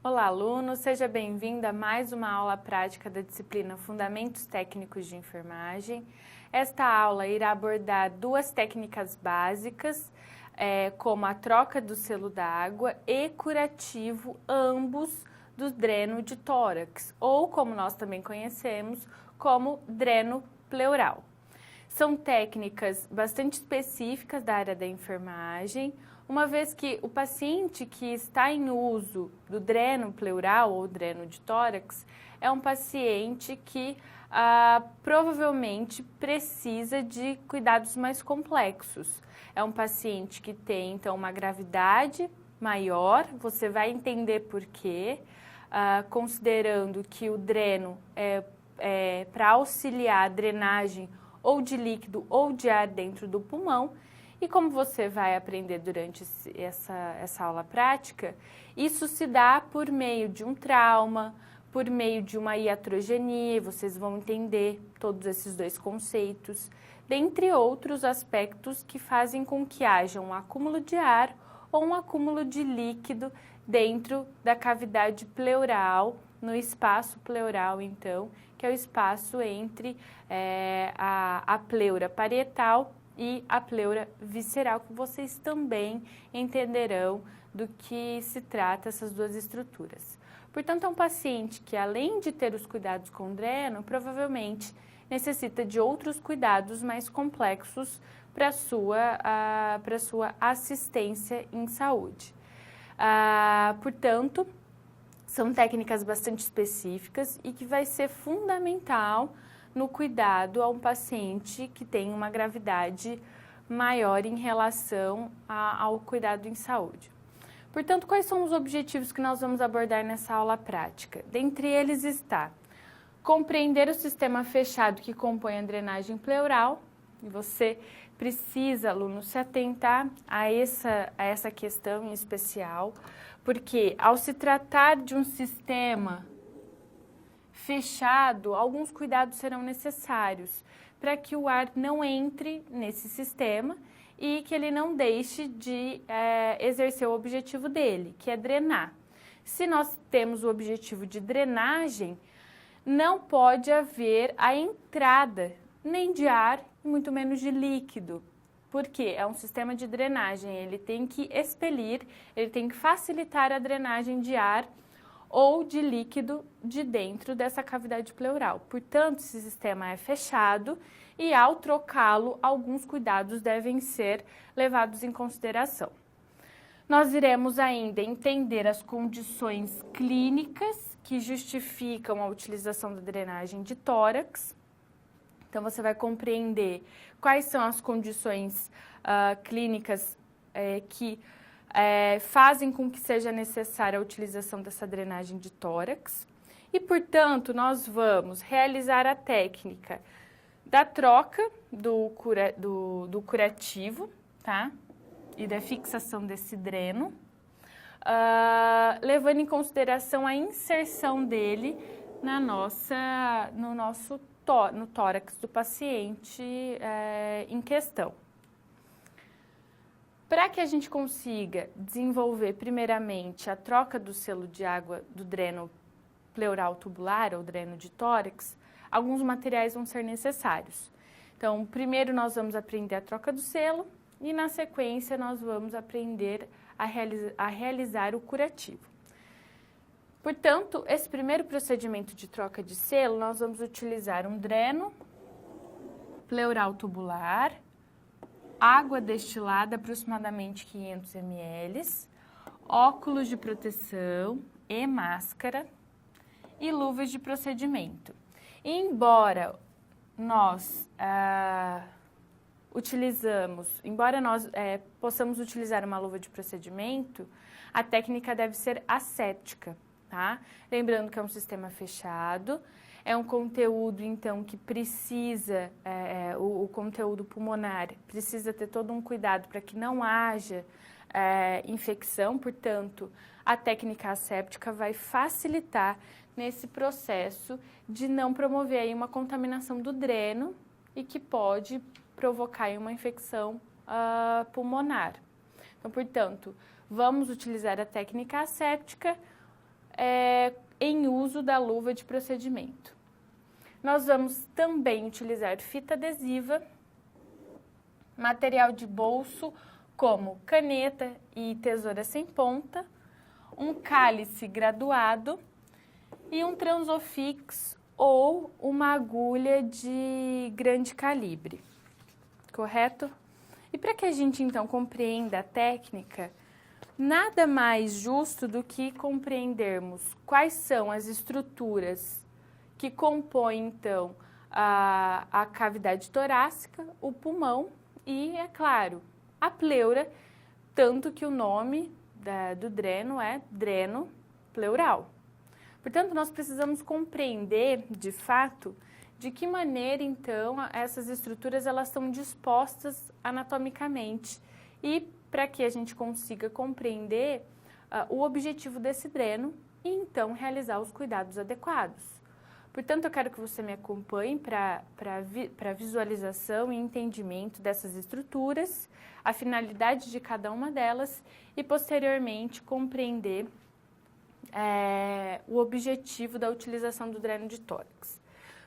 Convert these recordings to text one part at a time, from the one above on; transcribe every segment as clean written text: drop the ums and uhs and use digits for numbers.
Olá, aluno! Seja bem-vindo a mais uma aula prática da disciplina Fundamentos Técnicos de Enfermagem. Esta aula irá abordar duas técnicas básicas, como a troca do selo d'água e curativo, ambos do dreno de tórax, ou como nós também conhecemos, como dreno pleural. São técnicas bastante específicas da área da enfermagem, uma vez que o paciente que está em uso do dreno pleural ou dreno de tórax é um paciente que provavelmente precisa de cuidados mais complexos. É um paciente que tem, então, uma gravidade maior, você vai entender por quê, considerando que o dreno é para auxiliar a drenagem ou de líquido ou de ar dentro do pulmão. E como você vai aprender durante essa aula prática, isso se dá por meio de um trauma, por meio de uma iatrogenia, vocês vão entender todos esses dois conceitos, dentre outros aspectos que fazem com que haja um acúmulo de ar ou um acúmulo de líquido dentro da cavidade pleural, no espaço pleural, então, que é o espaço entre a pleura parietal e a pleura visceral, que vocês também entenderão do que se trata essas duas estruturas. Portanto, é um paciente que, além de ter os cuidados com dreno, provavelmente necessita de outros cuidados mais complexos para a sua assistência em saúde. Portanto, são técnicas bastante específicas e que vai ser fundamental no cuidado a um paciente que tem uma gravidade maior em relação ao cuidado em saúde. Portanto, quais são os objetivos que nós vamos abordar nessa aula prática? Dentre eles está compreender o sistema fechado que compõe a drenagem pleural, e você precisa, aluno, se atentar a essa questão em especial, porque ao se tratar de um sistema fechado, alguns cuidados serão necessários para que o ar não entre nesse sistema e que ele não deixe de exercer o objetivo dele, que é drenar. Se nós temos o objetivo de drenagem, não pode haver a entrada nem de ar, muito menos de líquido, porque é um sistema de drenagem, ele tem que expelir, ele tem que facilitar a drenagem de ar ou de líquido de dentro dessa cavidade pleural. Portanto, esse sistema é fechado e, ao trocá-lo, alguns cuidados devem ser levados em consideração. Nós iremos ainda entender as condições clínicas que justificam a utilização da drenagem de tórax. Então, você vai compreender quais são as condições clínicas que fazem com que seja necessária a utilização dessa drenagem de tórax e, portanto, nós vamos realizar a técnica da troca do curativo, tá? E da fixação desse dreno, levando em consideração a inserção dele no tórax do paciente em questão. Para que a gente consiga desenvolver primeiramente a troca do selo de água do dreno pleural tubular ou dreno de tórax, alguns materiais vão ser necessários. Então, primeiro nós vamos aprender a troca do selo e, na sequência, nós vamos aprender a realizar o curativo. Portanto, esse primeiro procedimento de troca de selo, nós vamos utilizar um dreno pleural tubular, água destilada, aproximadamente 500 ml, óculos de proteção e máscara e luvas de procedimento. E embora nós possamos utilizar uma luva de procedimento, a técnica deve ser asséptica, tá? Lembrando que é um sistema fechado, é um conteúdo, então, que precisa, o conteúdo pulmonar precisa ter todo um cuidado para que não haja infecção, portanto, a técnica asséptica vai facilitar nesse processo de não promover aí uma contaminação do dreno e que pode provocar aí uma infecção pulmonar. Então, portanto, vamos utilizar a técnica asséptica, em uso da luva de procedimento. Nós vamos também utilizar fita adesiva, material de bolso, como caneta e tesoura sem ponta, um cálice graduado e um transofix ou uma agulha de grande calibre, correto? E para que a gente, então, compreenda a técnica, nada mais justo do que compreendermos quais são as estruturas que compõem, então, a cavidade torácica, o pulmão e, é claro, a pleura, tanto que o nome do dreno é dreno pleural. Portanto, nós precisamos compreender, de fato, de que maneira, então, essas estruturas elas estão dispostas anatomicamente e para que a gente consiga compreender o objetivo desse dreno e, então, realizar os cuidados adequados. Portanto, eu quero que você me acompanhe para visualização e entendimento dessas estruturas, a finalidade de cada uma delas e, posteriormente, compreender o objetivo da utilização do dreno de tórax.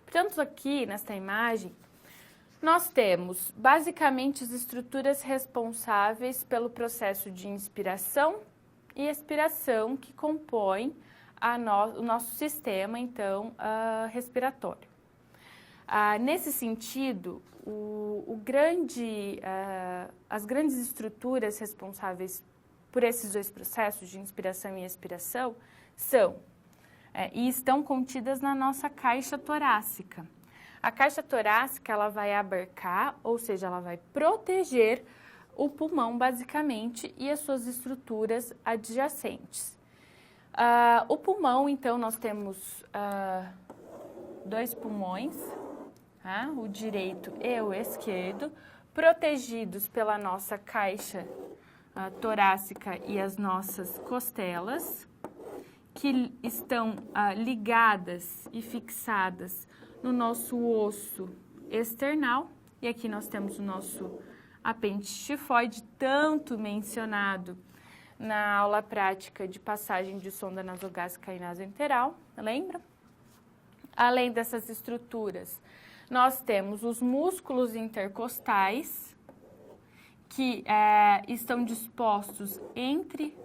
Portanto, aqui nesta imagem, nós temos basicamente as estruturas responsáveis pelo processo de inspiração e expiração que compõem o nosso sistema, então, respiratório. Nesse sentido, as grandes estruturas responsáveis por esses dois processos de inspiração e expiração e estão contidas na nossa caixa torácica. A caixa torácica, ela vai abarcar, ou seja, ela vai proteger o pulmão, basicamente, e as suas estruturas adjacentes. O pulmão, então, nós temos dois pulmões, o direito e o esquerdo, protegidos pela nossa caixa torácica e as nossas costelas, que estão ligadas e fixadas no nosso osso external. E aqui nós temos o nosso apêndice tifoide, tanto mencionado na aula prática de passagem de sonda nasogástrica e nasoenteral, lembra? Além dessas estruturas, nós temos os músculos intercostais, que estão dispostos entre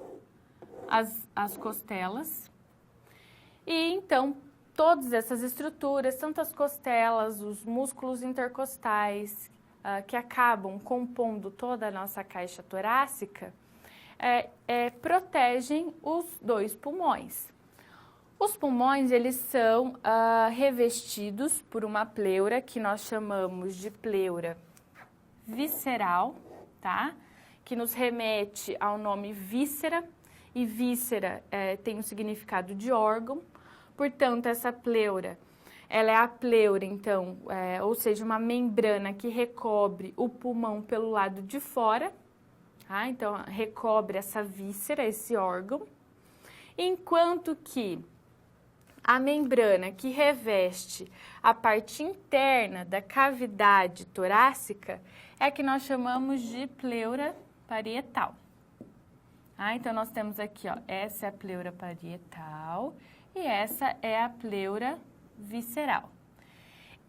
as costelas. E então, todas essas estruturas, tanto as costelas, os músculos intercostais, que acabam compondo toda a nossa caixa torácica, protegem os dois pulmões. Os pulmões, eles são revestidos por uma pleura que nós chamamos de pleura visceral, tá? Que nos remete ao nome víscera, e víscera tem o significado de órgão. Portanto, essa pleura, ela é a pleura, então, ou seja, uma membrana que recobre o pulmão pelo lado de fora, tá? Então, recobre essa víscera, esse órgão, enquanto que a membrana que reveste a parte interna da cavidade torácica é a que nós chamamos de pleura parietal. Então, nós temos aqui, essa é a pleura parietal e essa é a pleura visceral.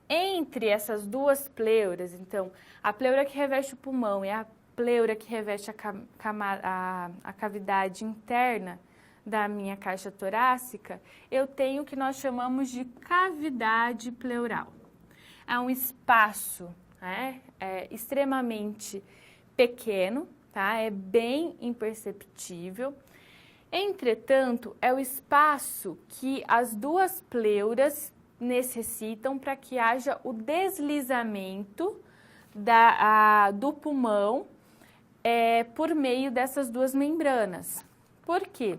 Entre essas duas pleuras, então, a pleura que reveste o pulmão e a pleura que reveste a cavidade interna da minha caixa torácica, eu tenho o que nós chamamos de cavidade pleural. É um espaço extremamente pequeno, tá? É bem imperceptível. Entretanto, é o espaço que as duas pleuras necessitam para que haja o deslizamento do pulmão por meio dessas duas membranas. Por quê?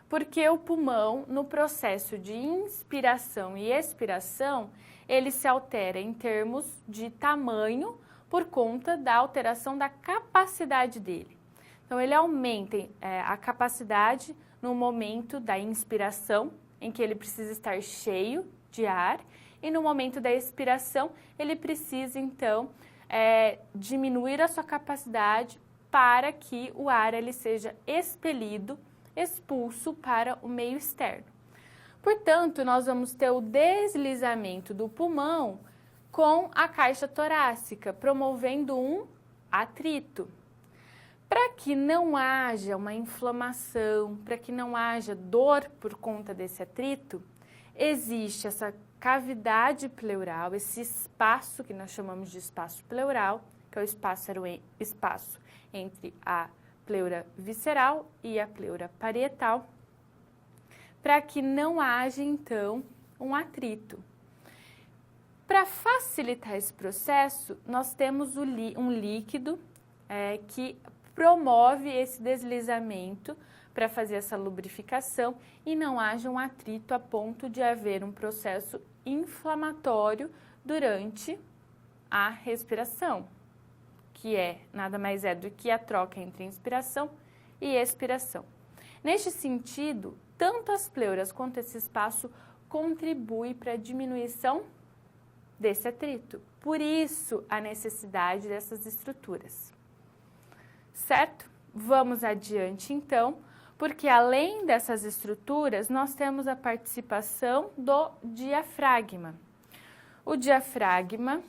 Porque o pulmão, no processo de inspiração e expiração, ele se altera em termos de tamanho por conta da alteração da capacidade dele. Então, ele aumenta a capacidade no momento da inspiração, em que ele precisa estar cheio de ar, e no momento da expiração, ele precisa, então, diminuir a sua capacidade para que o ar ele seja expelido expulso para o meio externo. Portanto, nós vamos ter o deslizamento do pulmão com a caixa torácica, promovendo um atrito. Para que não haja uma inflamação, para que não haja dor por conta desse atrito, existe essa cavidade pleural, esse espaço que nós chamamos de espaço pleural, que é o espaço entre a pleura visceral e a pleura parietal, para que não haja, então, um atrito. Para facilitar esse processo, nós temos um líquido que promove esse deslizamento para fazer essa lubrificação e não haja um atrito a ponto de haver um processo inflamatório durante a respiração, que nada mais é do que a troca entre inspiração e expiração. Neste sentido, tanto as pleuras quanto esse espaço contribuem para a diminuição desse atrito. Por isso, a necessidade dessas estruturas. Certo? Vamos adiante, então, porque além dessas estruturas, nós temos a participação do diafragma. O diafragma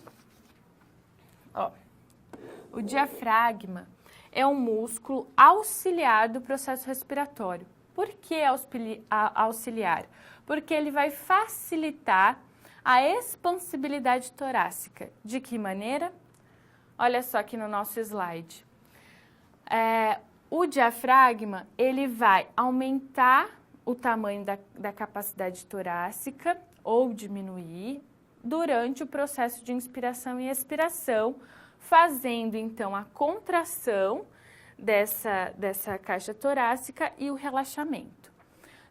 é um músculo auxiliar do processo respiratório. Por que auxiliar? Porque ele vai facilitar a expansibilidade torácica. De que maneira? Olha só aqui no nosso slide. O diafragma, ele vai aumentar o tamanho da capacidade torácica ou diminuir durante o processo de inspiração e expiração, fazendo então a contração dessa caixa torácica e o relaxamento.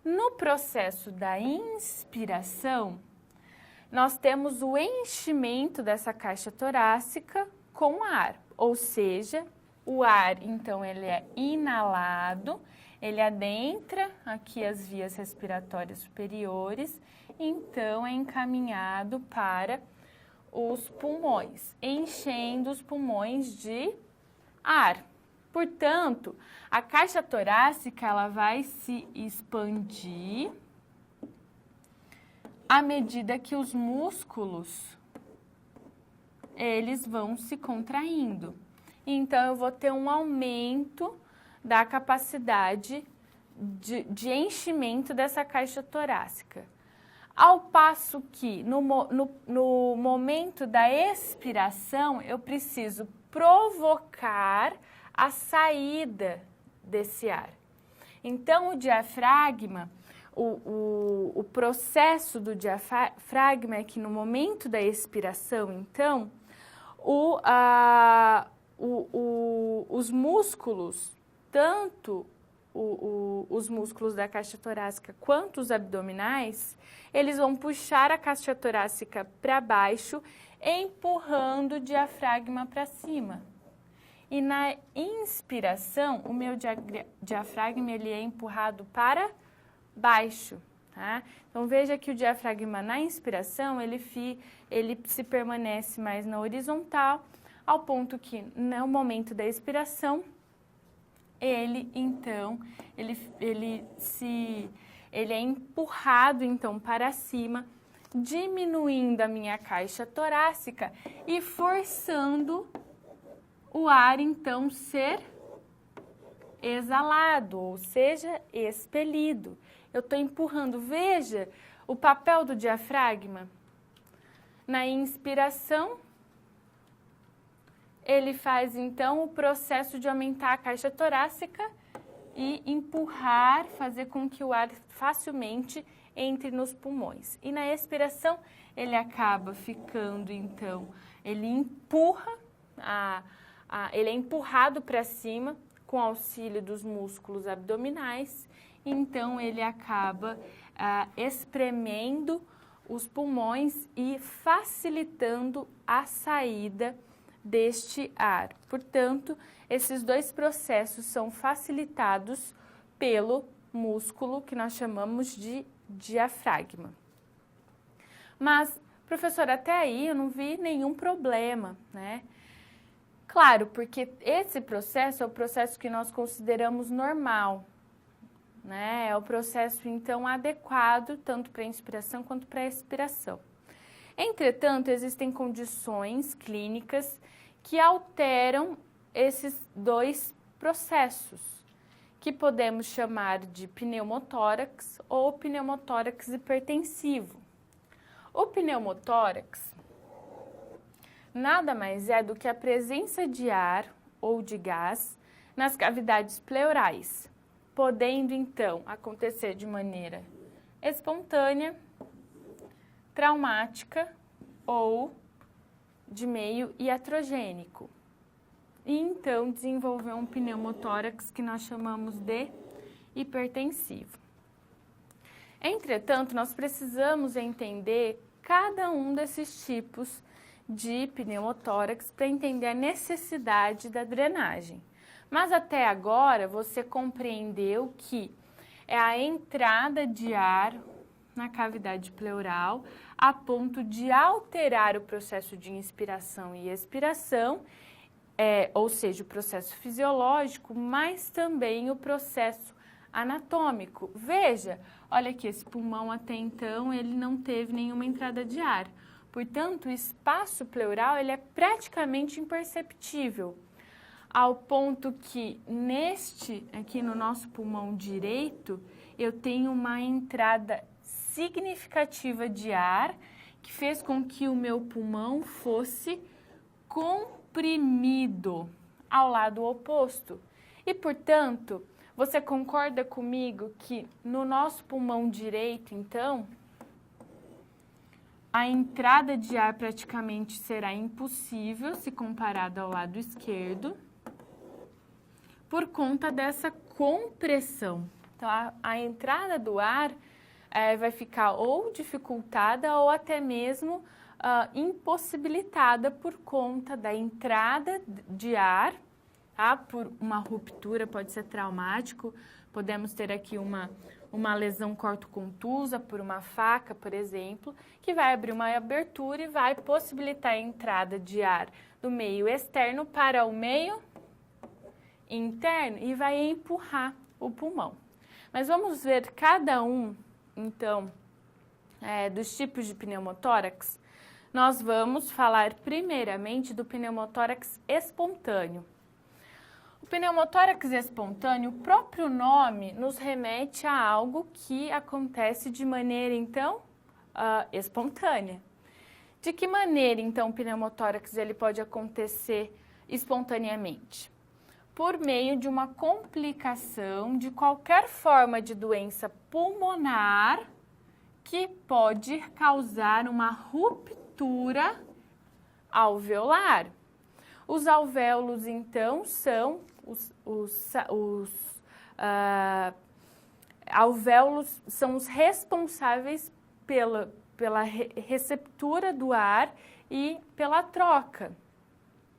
No processo da inspiração, nós temos o enchimento dessa caixa torácica com ar, ou seja, o ar, então, ele é inalado, ele adentra aqui as vias respiratórias superiores, então é encaminhado para os pulmões, enchendo os pulmões de ar. Portanto, a caixa torácica, ela vai se expandir à medida que os músculos, eles vão se contraindo. Então, eu vou ter um aumento da capacidade de enchimento dessa caixa torácica. Ao passo que, no momento da expiração, eu preciso provocar a saída desse ar. Então, o diafragma, o processo do diafragma é que no momento da expiração, então, os músculos, tanto os músculos da caixa torácica quanto os abdominais, eles vão puxar a caixa torácica para baixo, empurrando o diafragma para cima. E na inspiração, o meu diafragma ele é empurrado para baixo. Tá? Então, veja que o diafragma na inspiração, ele se permanece mais na horizontal, ao ponto que no momento da expiração, ele é empurrado então para cima, diminuindo a minha caixa torácica e forçando o ar então ser exalado, ou seja, expelido. Eu estou empurrando. Veja o papel do diafragma. Na inspiração, ele faz então o processo de aumentar a caixa torácica e empurrar, fazer com que o ar facilmente entre nos pulmões. E na expiração, ele acaba ficando então, ele empurra, ele é empurrado para cima com auxílio dos músculos abdominais, então ele acaba espremendo os pulmões e facilitando a saída deste ar. Portanto, esses dois processos são facilitados pelo músculo que nós chamamos de diafragma. Mas, professor, até aí eu não vi nenhum problema, né? Claro, porque esse processo é o processo que nós consideramos normal. né? É o processo, então, adequado tanto para a inspiração quanto para a expiração. Entretanto, existem condições clínicas que alteram esses dois processos, que podemos chamar de pneumotórax ou pneumotórax hipertensivo. O pneumotórax nada mais é do que a presença de ar ou de gás nas cavidades pleurais, podendo então acontecer de maneira espontânea, traumática ou de meio iatrogênico. E então desenvolver um pneumotórax que nós chamamos de hipertensivo. Entretanto, nós precisamos entender cada um desses tipos de pneumotórax para entender a necessidade da drenagem. Mas até agora você compreendeu que é a entrada de ar na cavidade pleural a ponto de alterar o processo de inspiração e expiração, ou seja, o processo fisiológico, mas também o processo anatômico. Veja, olha aqui, esse pulmão até então ele não teve nenhuma entrada de ar. Portanto, o espaço pleural ele é praticamente imperceptível, ao ponto que aqui no nosso pulmão direito, eu tenho uma entrada significativa de ar que fez com que o meu pulmão fosse comprimido ao lado oposto. E, portanto, você concorda comigo que no nosso pulmão direito, então, a entrada de ar praticamente será impossível se comparado ao lado esquerdo, por conta dessa compressão. Então, a entrada do ar vai ficar ou dificultada ou até mesmo impossibilitada por conta da entrada de ar, tá? Por uma ruptura, pode ser traumático, podemos ter aqui uma lesão cortocontusa por uma faca, por exemplo, que vai abrir uma abertura e vai possibilitar a entrada de ar do meio externo para o meio interno e vai empurrar o pulmão. Mas vamos ver cada um, então, dos tipos de pneumotórax. Nós vamos falar primeiramente do pneumotórax espontâneo. O pneumotórax espontâneo, o próprio nome nos remete a algo que acontece de maneira, então, espontânea. De que maneira, então, o pneumotórax ele pode acontecer espontaneamente? Por meio de uma complicação de qualquer forma de doença pulmonar que pode causar uma ruptura alveolar. Os alvéolos, então, são alvéolos são os responsáveis pela receptura do ar e pela troca,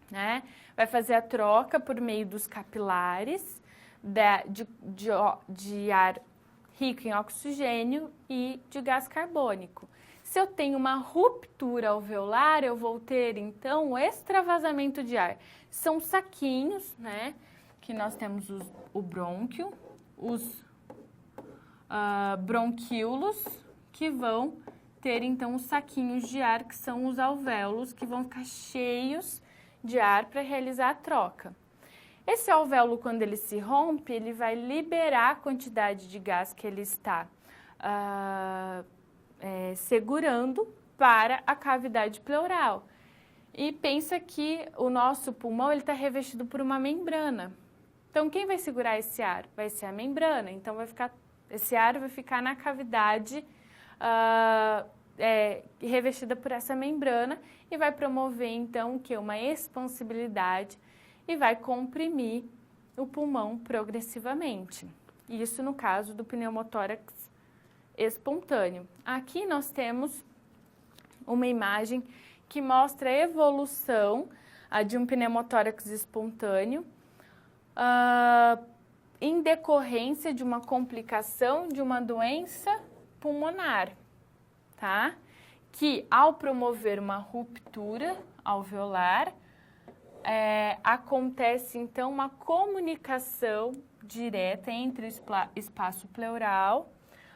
né? Vai fazer a troca por meio dos capilares de ar rico em oxigênio e de gás carbônico. Se eu tenho uma ruptura alveolar, eu vou ter, então, o extravasamento de ar. São saquinhos, né? Que nós temos o brônquio, os bronquíolos, que vão ter, então, os saquinhos de ar, que são os alvéolos, que vão ficar cheios de ar para realizar a troca. Esse alvéolo, quando ele se rompe, ele vai liberar a quantidade de gás que ele está segurando para a cavidade pleural. E pensa que o nosso pulmão está revestido por uma membrana. Então, quem vai segurar esse ar? Vai ser a membrana. Então, esse ar vai ficar na cavidade revestida por essa membrana e vai promover, então, uma expansibilidade e vai comprimir o pulmão progressivamente. Isso no caso do pneumotórax espontâneo. Aqui nós temos uma imagem que mostra a evolução de um pneumotórax espontâneo em decorrência de uma complicação de uma doença pulmonar, tá? Que ao promover uma ruptura alveolar, acontece então uma comunicação direta entre o espaço pleural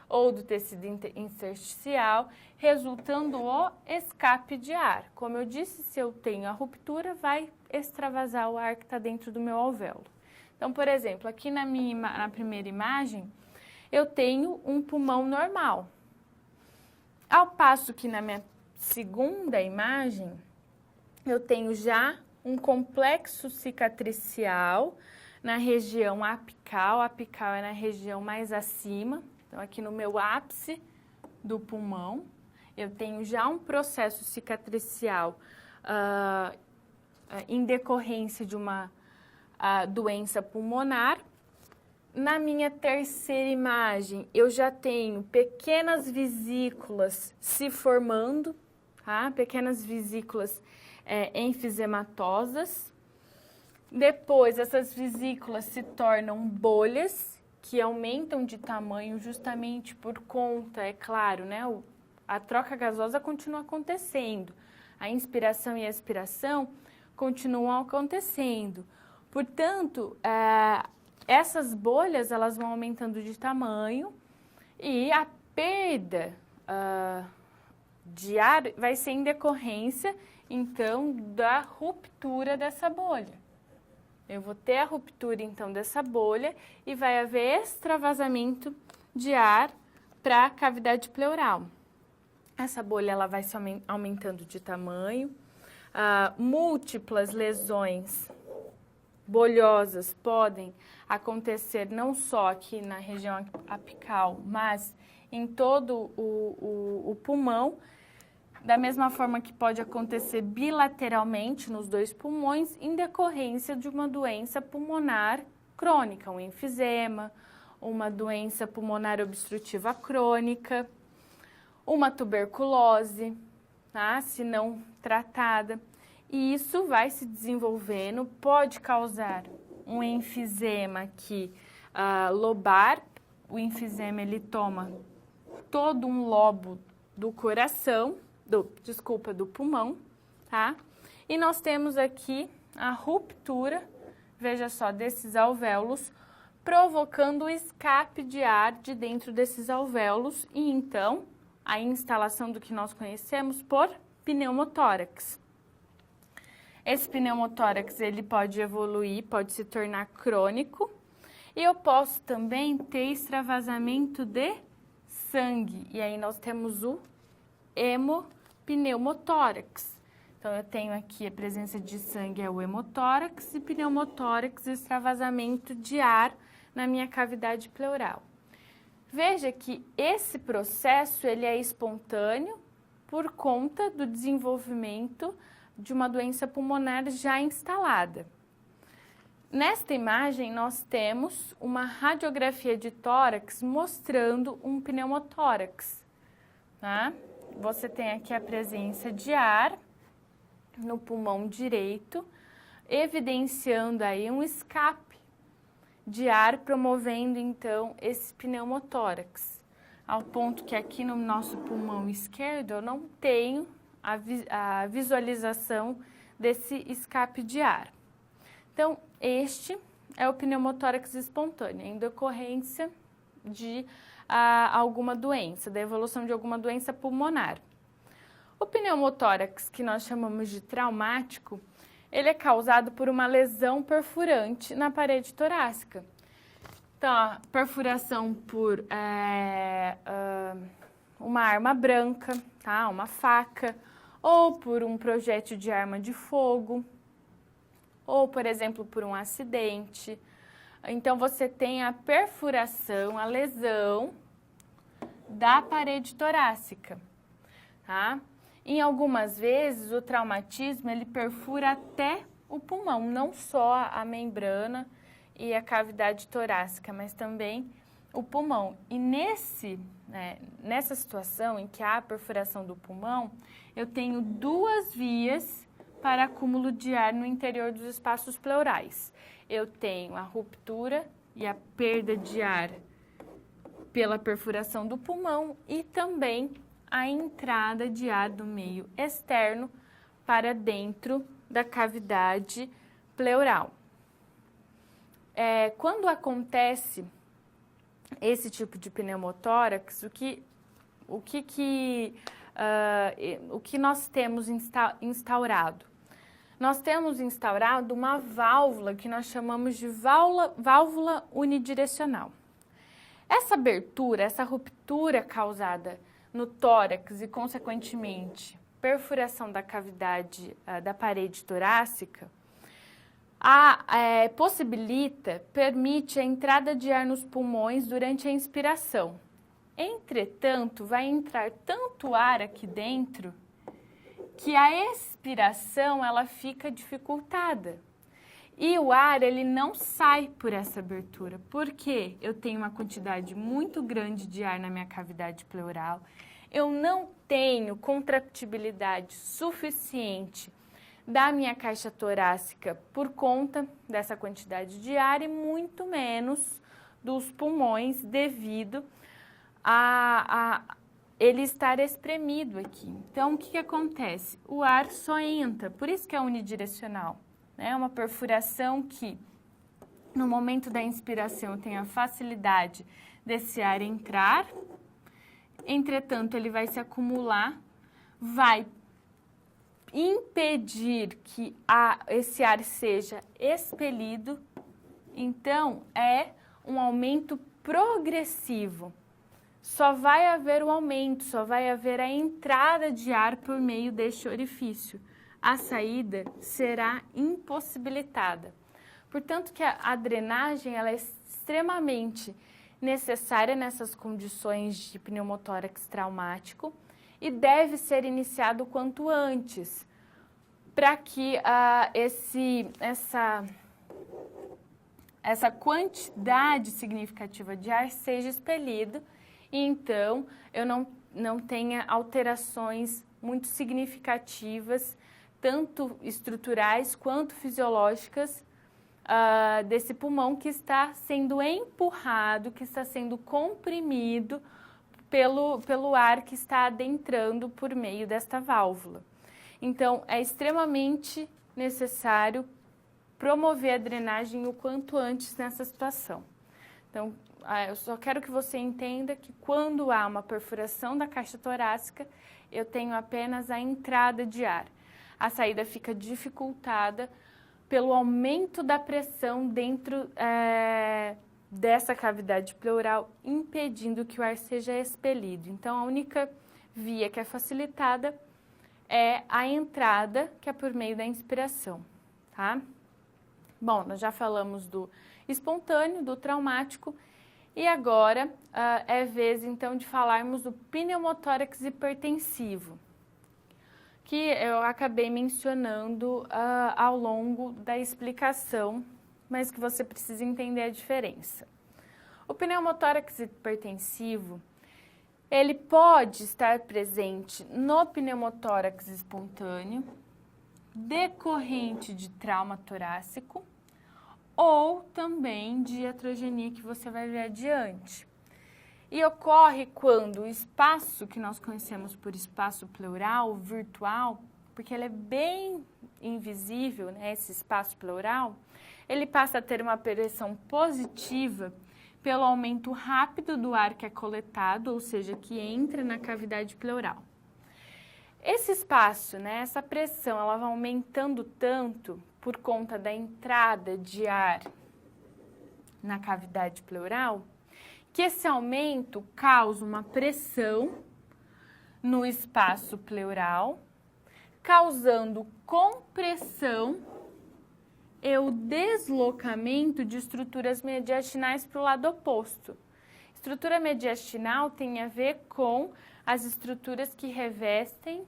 ou do tecido intersticial, resultando o escape de ar. Como eu disse, se eu tenho a ruptura, vai extravasar o ar que está dentro do meu alvéolo. Então, por exemplo, aqui na primeira imagem, eu tenho um pulmão normal. Ao passo que na minha segunda imagem, eu tenho já um complexo cicatricial na região apical. A apical é na região mais acima. Então, aqui no meu ápice do pulmão, eu tenho já um processo cicatricial em decorrência de uma doença pulmonar. Na minha terceira imagem, eu já tenho pequenas vesículas se formando, tá? Pequenas vesículas enfisematosas. Depois, essas vesículas se tornam bolhas, que aumentam de tamanho justamente por conta, é claro, né? A troca gasosa continua acontecendo, a inspiração e a expiração continuam acontecendo. Portanto, essas bolhas elas vão aumentando de tamanho e a perda de ar vai ser em decorrência, então, da ruptura dessa bolha. Eu vou ter a ruptura, então, dessa bolha e vai haver extravasamento de ar para a cavidade pleural. Essa bolha ela vai se aumentando de tamanho. Múltiplas lesões bolhosas podem acontecer não só aqui na região apical, mas em todo o pulmão. Da mesma forma que pode acontecer bilateralmente nos dois pulmões, em decorrência de uma doença pulmonar crônica, um enfisema, uma doença pulmonar obstrutiva crônica, uma tuberculose, tá? Se não tratada. E isso vai se desenvolvendo, pode causar um enfisema aqui lobar. O enfisema, ele toma todo um lobo do coração, do pulmão, tá? E nós temos aqui a ruptura, veja só, desses alvéolos, provocando o escape de ar de dentro desses alvéolos e, então, a instalação do que nós conhecemos por pneumotórax. Esse pneumotórax, ele pode evoluir, pode se tornar crônico e eu posso também ter extravasamento de sangue. E aí nós temos o hemopneumotórax. Então, eu tenho aqui a presença de sangue, é o hemotórax, e pneumotórax, extravasamento de ar na minha cavidade pleural. Veja que esse processo, ele é espontâneo por conta do desenvolvimento de uma doença pulmonar já instalada. Nesta imagem, nós temos uma radiografia de tórax mostrando um pneumotórax, tá? Você tem aqui a presença de ar no pulmão direito, evidenciando aí um escape de ar, promovendo então esse pneumotórax. Ao ponto que aqui no nosso pulmão esquerdo eu não tenho a visualização desse escape de ar. Então, este é o pneumotórax espontâneo, em decorrência de alguma doença, da evolução de alguma doença pulmonar. O pneumotórax, que nós chamamos de traumático, ele é causado por uma lesão perfurante na parede torácica. Então, a perfuração por uma arma branca, tá? Uma faca, ou por um projétil de arma de fogo, ou, por exemplo, por um acidente. Então, você tem a perfuração, a lesão da parede torácica, tá? Em algumas vezes, o traumatismo, ele perfura até o pulmão, não só a membrana e a cavidade torácica, mas também o pulmão. E nessa situação em que há a perfuração do pulmão, eu tenho duas vias para acúmulo de ar no interior dos espaços pleurais. Eu tenho a ruptura e a perda de ar pela perfuração do pulmão e também a entrada de ar do meio externo para dentro da cavidade pleural. quando acontece esse tipo de pneumotórax, o que nós temos instaurado? Nós temos instaurado uma válvula que nós chamamos de válvula unidirecional. Essa abertura, essa ruptura causada no tórax e, consequentemente, perfuração da cavidade da parede torácica, permite a entrada de ar nos pulmões durante a inspiração. Entretanto, vai entrar tanto ar aqui dentro que a expiração ela fica dificultada. E o ar ele não sai por essa abertura, porque eu tenho uma quantidade muito grande de ar na minha cavidade pleural, eu não tenho contractibilidade suficiente da minha caixa torácica por conta dessa quantidade de ar e muito menos dos pulmões devido a ele estar espremido aqui. Então, o que acontece? O ar só entra, por isso que é unidirecional. É uma perfuração que, no momento da inspiração, tem a facilidade desse ar entrar, entretanto, ele vai se acumular, vai impedir que esse ar seja expelido, então é um aumento progressivo. Só vai haver o aumento, só vai haver a entrada de ar por meio deste orifício. A saída será impossibilitada. Portanto, que a drenagem ela é extremamente necessária nessas condições de pneumotórax traumático e deve ser iniciado o quanto antes, para que essa quantidade significativa de ar seja expelida e então eu não tenha alterações muito significativas, tanto estruturais quanto fisiológicas, desse pulmão que está sendo empurrado, que está sendo comprimido pelo ar que está adentrando por meio desta válvula. Então, é extremamente necessário promover a drenagem o quanto antes nessa situação. Então, eu só quero que você entenda que quando há uma perfuração da caixa torácica, eu tenho apenas a entrada de ar. A saída fica dificultada pelo aumento da pressão dentro dessa cavidade pleural, impedindo que o ar seja expelido. Então, a única via que é facilitada é a entrada, que é por meio da inspiração, tá? Bom, nós já falamos do espontâneo, do traumático, e agora é vez, então, de falarmos do pneumotórax hipertensivo, que eu acabei mencionando ao longo da explicação, mas que você precisa entender a diferença. O pneumotórax hipertensivo, ele pode estar presente no pneumotórax espontâneo, decorrente de trauma torácico, ou também de iatrogenia, que você vai ver adiante. E ocorre quando o espaço que nós conhecemos por espaço pleural virtual, porque ele é bem invisível, né, esse espaço pleural, ele passa a ter uma pressão positiva pelo aumento rápido do ar que é coletado, ou seja, que entra na cavidade pleural. Esse espaço, né, essa pressão, ela vai aumentando tanto por conta da entrada de ar na cavidade pleural, que esse aumento causa uma pressão no espaço pleural, causando compressão e o deslocamento de estruturas mediastinais para o lado oposto. Estrutura mediastinal tem a ver com as estruturas que revestem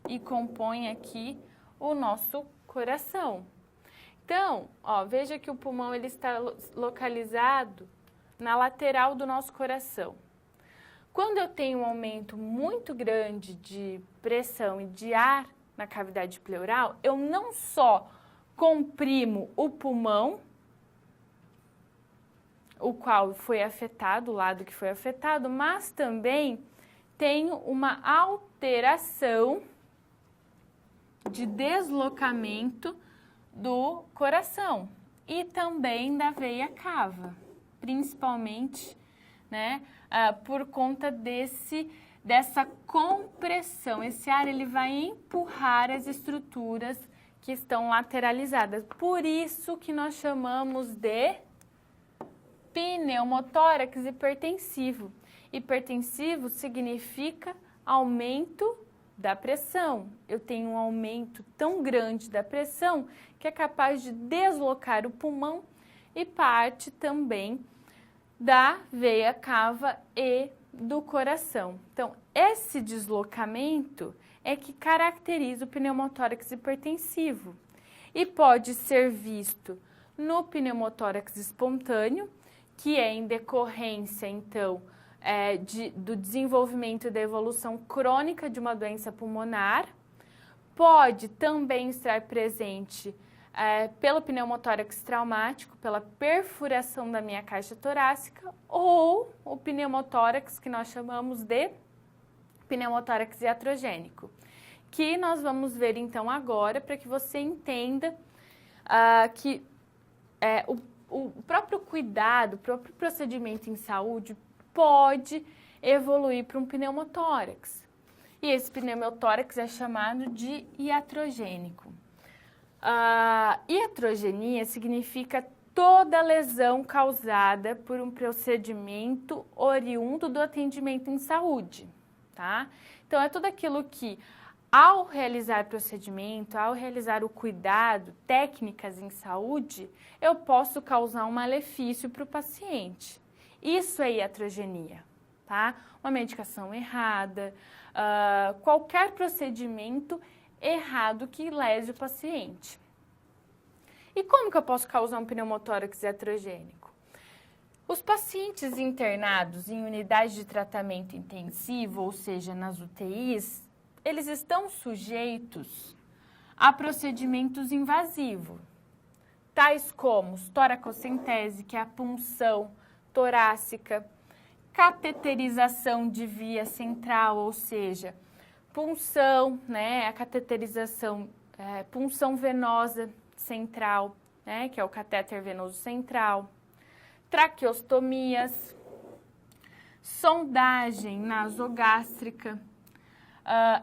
e compõem aqui o nosso coração. Então, veja que o pulmão ele está localizado na lateral do nosso coração. Quando eu tenho um aumento muito grande de pressão e de ar na cavidade pleural, eu não só comprimo o pulmão, o qual foi afetado, o lado que foi afetado, mas também tenho uma alteração de deslocamento do coração. e também da veia cava, principalmente, né, por conta dessa compressão. Esse ar ele vai empurrar as estruturas que estão lateralizadas. Por isso que nós chamamos de pneumotórax hipertensivo. Hipertensivo significa aumento da pressão. Eu tenho um aumento tão grande da pressão que é capaz de deslocar o pulmão e parte também da veia cava e do coração. Então, esse deslocamento é que caracteriza o pneumotórax hipertensivo e pode ser visto no pneumotórax espontâneo, que é em decorrência, então, do desenvolvimento e da evolução crônica de uma doença pulmonar. Pode também estar presente pelo pneumotórax traumático, pela perfuração da minha caixa torácica, ou o pneumotórax que nós chamamos de pneumotórax iatrogênico, que nós vamos ver então agora para que você entenda que o próprio cuidado, o próprio procedimento em saúde pode evoluir para um pneumotórax. E esse pneumotórax é chamado de iatrogênico. Iatrogenia significa toda lesão causada por um procedimento oriundo do atendimento em saúde, tá? Então, é tudo aquilo que, ao realizar procedimento, ao realizar o cuidado, técnicas em saúde, eu posso causar um malefício para o paciente. Isso é iatrogenia, tá? Uma medicação errada, qualquer procedimento errado que lese o paciente. E como que eu posso causar um pneumotórax iatrogênico? Os pacientes internados em unidade de tratamento intensivo, ou seja, nas UTIs, eles estão sujeitos a procedimentos invasivos, tais como toracocentese, que é a punção torácica, cateterização de via central, ou seja, punção, né, a cateterização, punção venosa central, né, que é o catéter venoso central, traqueostomias, sondagem nasogástrica,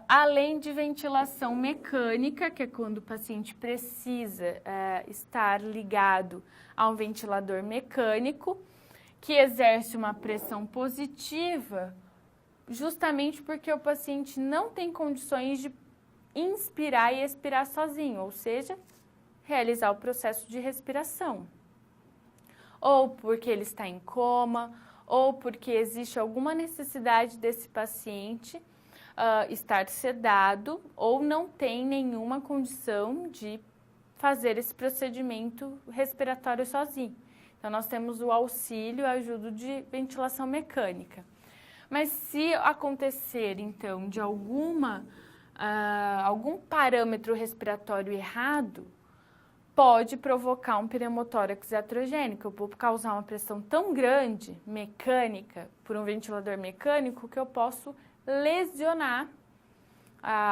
além de ventilação mecânica, que é quando o paciente precisa estar ligado a um ventilador mecânico, que exerce uma pressão positiva, justamente porque o paciente não tem condições de inspirar e expirar sozinho, ou seja, realizar o processo de respiração. Ou porque ele está em coma, ou porque existe alguma necessidade desse paciente estar sedado, ou não tem nenhuma condição de fazer esse procedimento respiratório sozinho. Então, nós temos o auxílio, a ajuda de ventilação mecânica. Mas se acontecer, então, de algum parâmetro respiratório errado, pode provocar um pneumotórax iatrogênico. Eu vou causar uma pressão tão grande, mecânica, por um ventilador mecânico, que eu posso lesionar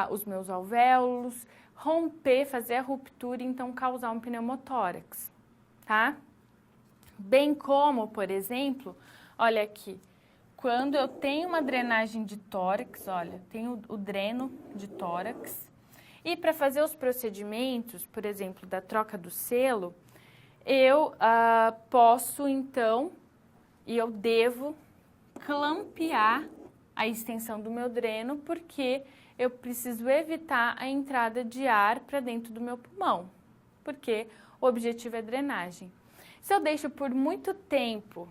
os meus alvéolos, romper, fazer a ruptura e então causar um pneumotórax, tá? Bem como, por exemplo, olha aqui, quando eu tenho uma drenagem de tórax, olha, tenho o dreno de tórax, e para fazer os procedimentos, por exemplo, da troca do selo, eu posso então, e eu devo clampear a extensão do meu dreno, porque eu preciso evitar a entrada de ar para dentro do meu pulmão, porque o objetivo é drenagem. Se eu deixo por muito tempo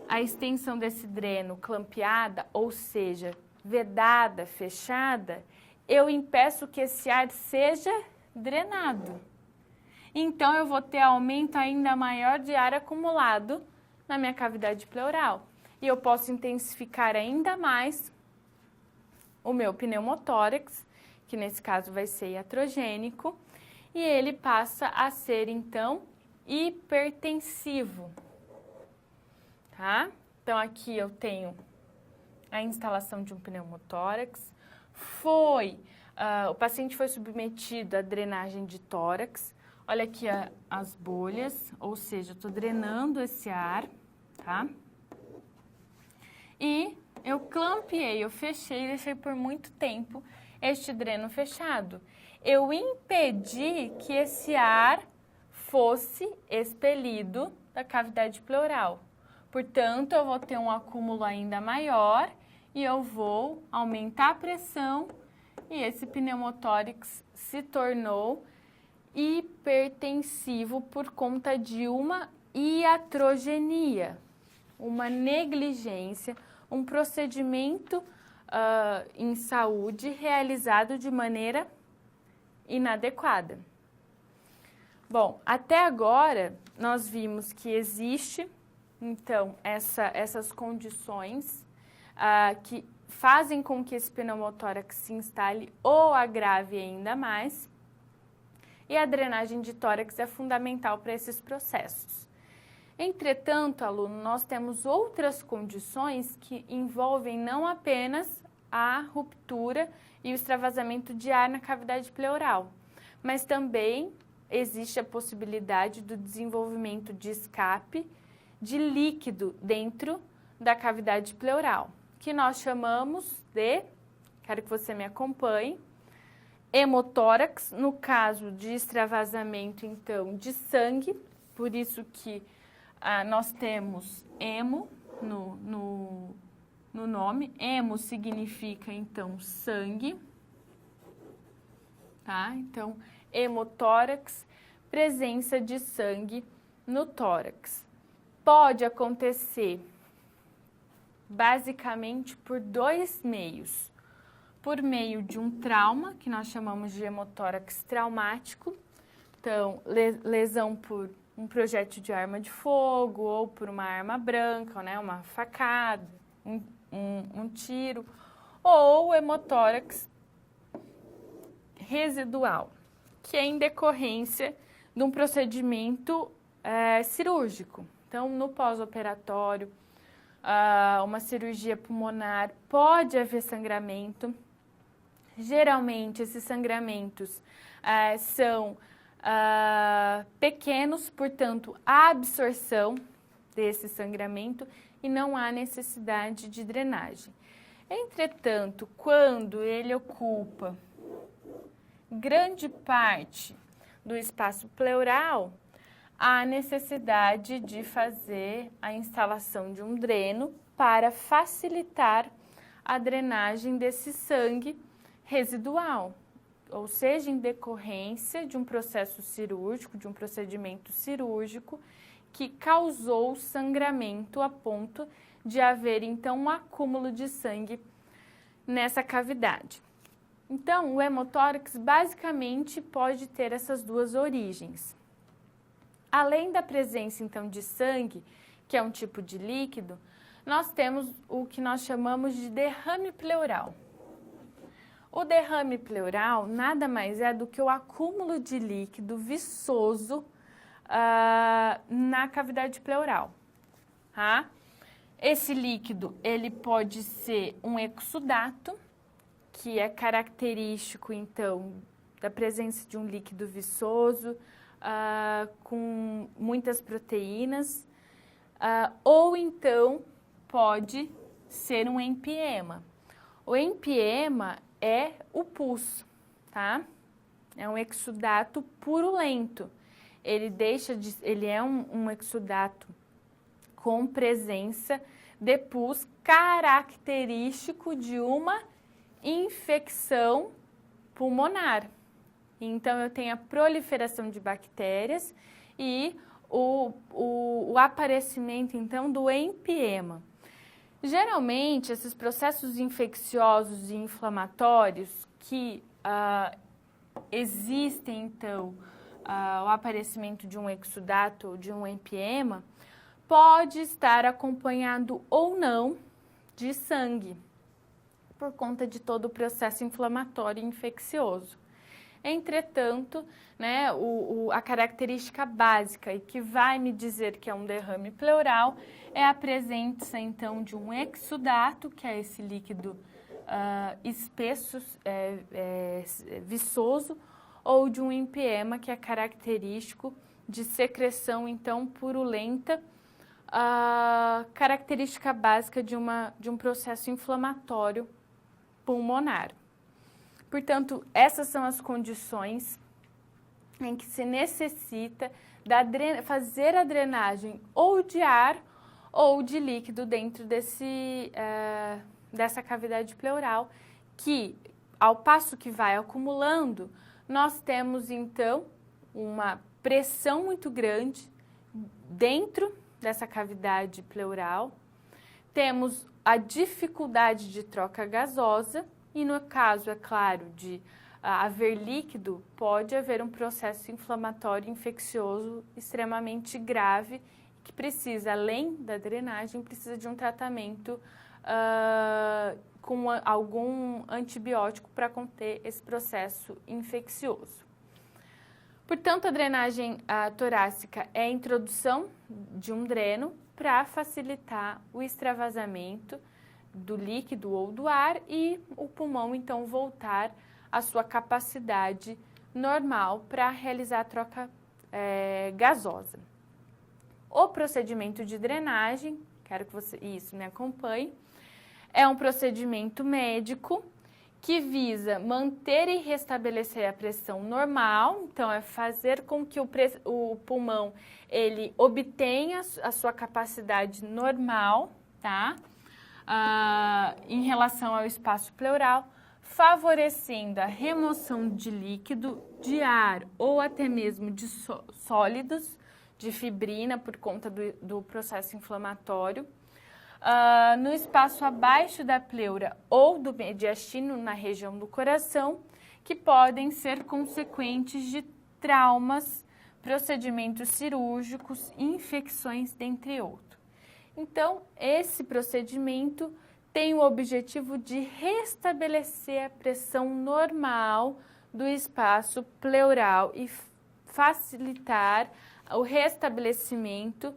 a extensão desse dreno clampeada, ou seja, vedada, fechada, eu impeço que esse ar seja drenado. Então, eu vou ter aumento ainda maior de ar acumulado na minha cavidade pleural. E eu posso intensificar ainda mais o meu pneumotórax, que nesse caso vai ser iatrogênico, e ele passa a ser, então, hipertensivo, tá? Então, aqui eu tenho a instalação de um pneumotórax. O paciente foi submetido à drenagem de tórax. Olha aqui as bolhas, ou seja, eu tô drenando esse ar, tá? E eu clampeei, eu fechei, deixei por muito tempo este dreno fechado. Eu impedi que esse ar fosse expelido da cavidade pleural. Portanto, eu vou ter um acúmulo ainda maior e eu vou aumentar a pressão e esse pneumotórax se tornou hipertensivo por conta de uma iatrogenia, uma negligência, um procedimento em saúde realizado de maneira inadequada. Bom, até agora nós vimos que existe, então, essas condições que fazem com que esse pneumotórax se instale ou agrave ainda mais, e a drenagem de tórax é fundamental para esses processos. Entretanto, aluno, nós temos outras condições que envolvem não apenas a ruptura e o extravasamento de ar na cavidade pleural, mas também existe a possibilidade do desenvolvimento de escape de líquido dentro da cavidade pleural, que nós chamamos de, quero que você me acompanhe, hemotórax, no caso de extravasamento, então, de sangue, por isso que nós temos hemo no nome. Hemo significa, então, sangue, tá? Então, hemotórax, presença de sangue no tórax. Pode acontecer, basicamente, por dois meios. Por meio de um trauma, que nós chamamos de hemotórax traumático, então, lesão por um projétil de arma de fogo, ou por uma arma branca, né, uma facada, um tiro, ou hemotórax residual, que é em decorrência de um procedimento cirúrgico. Então, no pós-operatório, uma cirurgia pulmonar, pode haver sangramento. Geralmente, esses sangramentos são pequenos, portanto, a absorção desse sangramento e não há necessidade de drenagem. Entretanto, quando ele ocupa grande parte do espaço pleural, há necessidade de fazer a instalação de um dreno para facilitar a drenagem desse sangue residual, ou seja, em decorrência de um processo cirúrgico, de um procedimento cirúrgico que causou sangramento a ponto de haver, então, um acúmulo de sangue nessa cavidade. Então, o hemotórax basicamente pode ter essas duas origens. Além da presença, então, de sangue, que é um tipo de líquido, nós temos o que nós chamamos de derrame pleural. O derrame pleural nada mais é do que o acúmulo de líquido viçoso na cavidade pleural. Tá? Esse líquido, ele pode ser um exudato, que é característico, então, da presença de um líquido viçoso, com muitas proteínas, ou então pode ser um empiema. O empiema é o pus, tá? É um exudato purulento. Ele é um exudato com presença de pus característico de uma infecção pulmonar. Então, eu tenho a proliferação de bactérias e o aparecimento, então, do empiema. Geralmente, esses processos infecciosos e inflamatórios que existem, então, o aparecimento de um exudato ou de um empiema, pode estar acompanhado ou não de sangue, por conta de todo o processo inflamatório e infeccioso. Entretanto, né, a característica básica e que vai me dizer que é um derrame pleural é a presença, então, de um exudato, que é esse líquido espesso, viçoso, ou de um empiema, que é característico de secreção, então, purulenta, característica básica de um processo inflamatório pulmonar. Portanto, essas são as condições em que se necessita fazer a drenagem ou de ar ou de líquido dentro dessa cavidade pleural, que, ao passo que vai acumulando, nós temos, então, uma pressão muito grande dentro dessa cavidade pleural, temos a dificuldade de troca gasosa e, no caso, é claro, de haver líquido, pode haver um processo inflamatório infeccioso extremamente grave que precisa, além da drenagem, precisa de um tratamento com algum antibiótico para conter esse processo infeccioso. Portanto, a drenagem torácica é a introdução de um dreno para facilitar o extravasamento do líquido ou do ar e o pulmão, então, voltar à sua capacidade normal para realizar a troca gasosa. O procedimento de drenagem, quero que você me acompanhe, é um procedimento médico que visa manter e restabelecer a pressão normal, então é fazer com que o pulmão ele obtenha a sua capacidade normal, tá? Em relação ao espaço pleural, favorecendo a remoção de líquido, de ar ou até mesmo de sólidos, de fibrina por conta do processo inflamatório. No espaço abaixo da pleura ou do mediastino, na região do coração, que podem ser consequentes de traumas, procedimentos cirúrgicos, infecções, dentre outros. Então, esse procedimento tem o objetivo de restabelecer a pressão normal do espaço pleural e facilitar o restabelecimento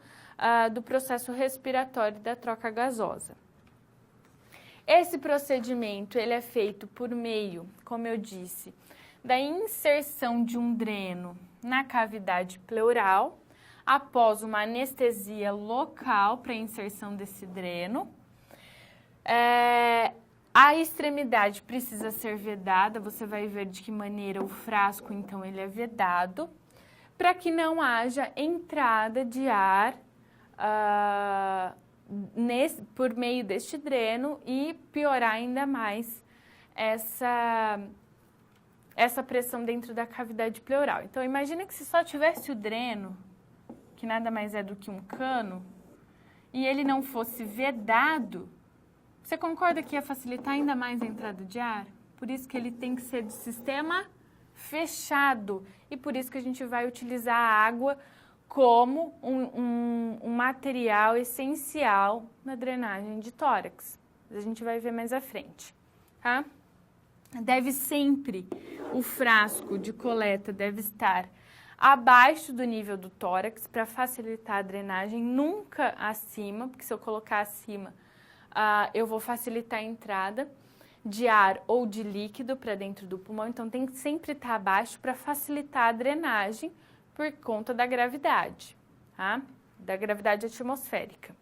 do processo respiratório da troca gasosa. Esse procedimento ele é feito por meio, como eu disse, da inserção de um dreno na cavidade pleural, após uma anestesia local para a inserção desse dreno. A extremidade precisa ser vedada, você vai ver de que maneira o frasco, então, ele é vedado, para que não haja entrada de ar por meio deste dreno e piorar ainda mais essa pressão dentro da cavidade pleural. Então, imagina que se só tivesse o dreno, que nada mais é do que um cano, e ele não fosse vedado, você concorda que ia facilitar ainda mais a entrada de ar? Por isso que ele tem que ser de sistema fechado e por isso que a gente vai utilizar a água como um material essencial na drenagem de tórax. A gente vai ver mais à frente, tá? O frasco de coleta deve estar abaixo do nível do tórax para facilitar a drenagem, nunca acima, porque se eu colocar acima, eu vou facilitar a entrada de ar ou de líquido para dentro do pulmão, então tem que sempre estar abaixo para facilitar a drenagem por conta da gravidade, tá? Da gravidade atmosférica.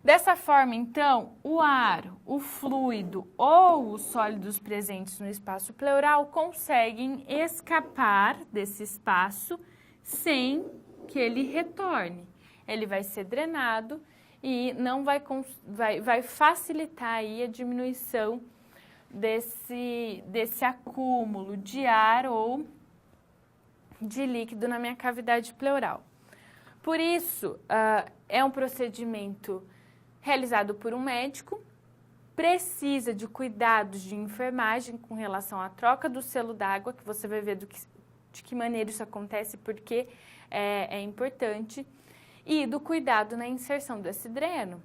Dessa forma, então, o ar, o fluido ou os sólidos presentes no espaço pleural conseguem escapar desse espaço sem que ele retorne. Ele vai ser drenado e não vai facilitar aí a diminuição desse acúmulo de ar ou de líquido na minha cavidade pleural. Por isso, é um procedimento realizado por um médico, precisa de cuidados de enfermagem com relação à troca do selo d'água, que você vai ver de que maneira isso acontece, porque é importante, e do cuidado na inserção desse dreno.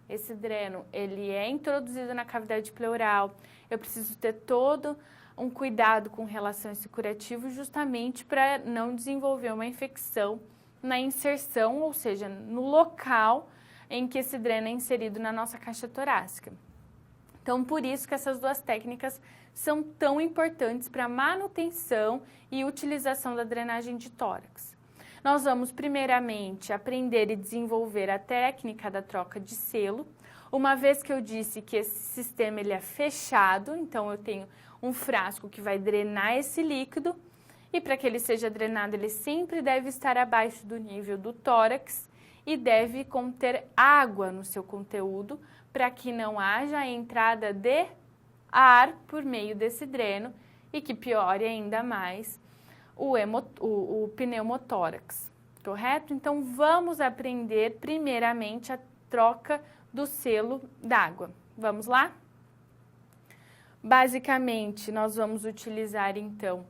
Esse dreno, ele é introduzido na cavidade pleural, eu preciso ter todo um cuidado com relação a esse curativo, justamente para não desenvolver uma infecção na inserção, ou seja, no local em que esse dreno é inserido na nossa caixa torácica. Então, por isso que essas duas técnicas são tão importantes para a manutenção e utilização da drenagem de tórax. Nós vamos, primeiramente, aprender e desenvolver a técnica da troca de selo, uma vez que eu disse que esse sistema ele é fechado, então eu tenho um frasco que vai drenar esse líquido, e para que ele seja drenado, ele sempre deve estar abaixo do nível do tórax e deve conter água no seu conteúdo, para que não haja a entrada de ar por meio desse dreno e que piore ainda mais o pneumotórax, correto? Então, vamos aprender primeiramente a troca do selo d'água. Vamos lá? Basicamente, nós vamos utilizar, então,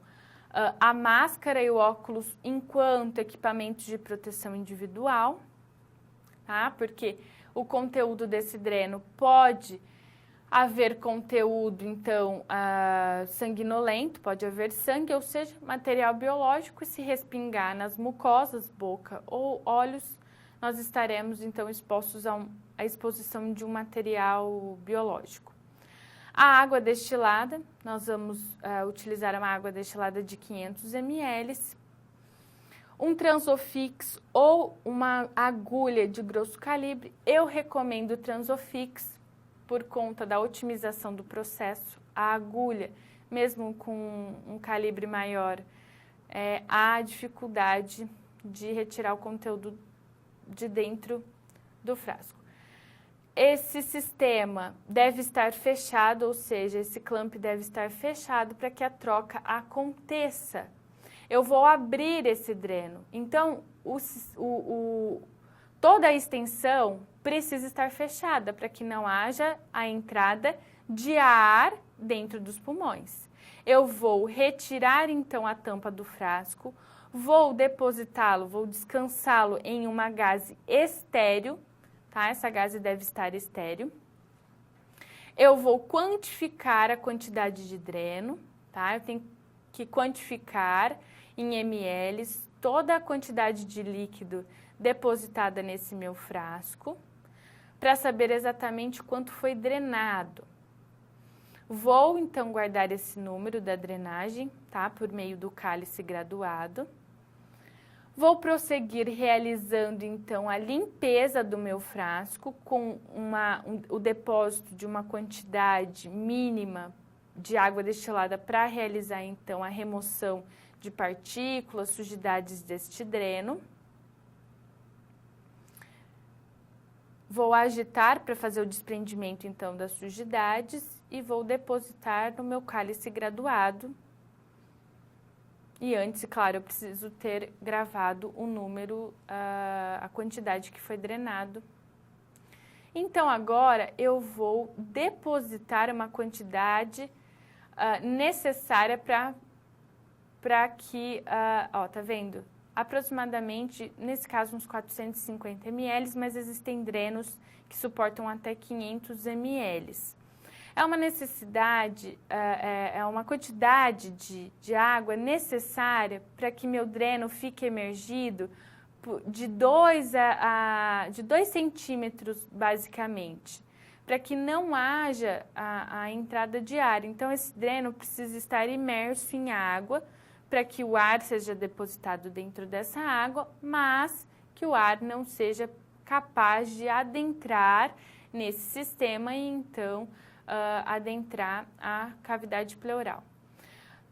a máscara e o óculos enquanto equipamentos de proteção individual, tá? Porque o conteúdo desse dreno pode haver conteúdo, então, sanguinolento, pode haver sangue, ou seja, material biológico, e se respingar nas mucosas, boca ou olhos, nós estaremos, então, expostos à exposição de um material biológico. A água destilada, nós vamos utilizar uma água destilada de 500 ml, um Transofix ou uma agulha de grosso calibre. Eu recomendo o Transofix por conta da otimização do processo. A agulha, mesmo com um calibre maior, há dificuldade de retirar o conteúdo de dentro do frasco. Esse sistema deve estar fechado, ou seja, esse clamp deve estar fechado para que a troca aconteça. Eu vou abrir esse dreno, então toda a extensão precisa estar fechada para que não haja a entrada de ar dentro dos pulmões. Eu vou retirar então a tampa do frasco, vou depositá-lo, vou descansá-lo em uma gaze estéril, tá? Essa gaze deve estar estéril. Eu vou quantificar a quantidade de dreno, tá? Eu tenho que quantificar em ml toda a quantidade de líquido depositada nesse meu frasco, para saber exatamente quanto foi drenado. Vou, então, guardar esse número da drenagem, tá? Por meio do cálice graduado. Vou prosseguir realizando, então, a limpeza do meu frasco com o depósito de uma quantidade mínima de água destilada para realizar, então, a remoção de partículas, sujidades deste dreno. Vou agitar para fazer o desprendimento, então, das sujidades e vou depositar no meu cálice graduado. E antes, claro, eu preciso ter gravado o número, a quantidade que foi drenado. Então, agora, eu vou depositar uma quantidade necessária para que, ó, tá vendo? Aproximadamente, nesse caso, uns 450 ml, mas existem drenos que suportam até 500 ml. É uma necessidade, é uma quantidade de água necessária para que meu dreno fique emergido de 2 centímetros, basicamente, para que não haja a entrada de ar. Então, esse dreno precisa estar imerso em água, para que o ar seja depositado dentro dessa água, mas que o ar não seja capaz de adentrar nesse sistema e, então, adentrar a cavidade pleural.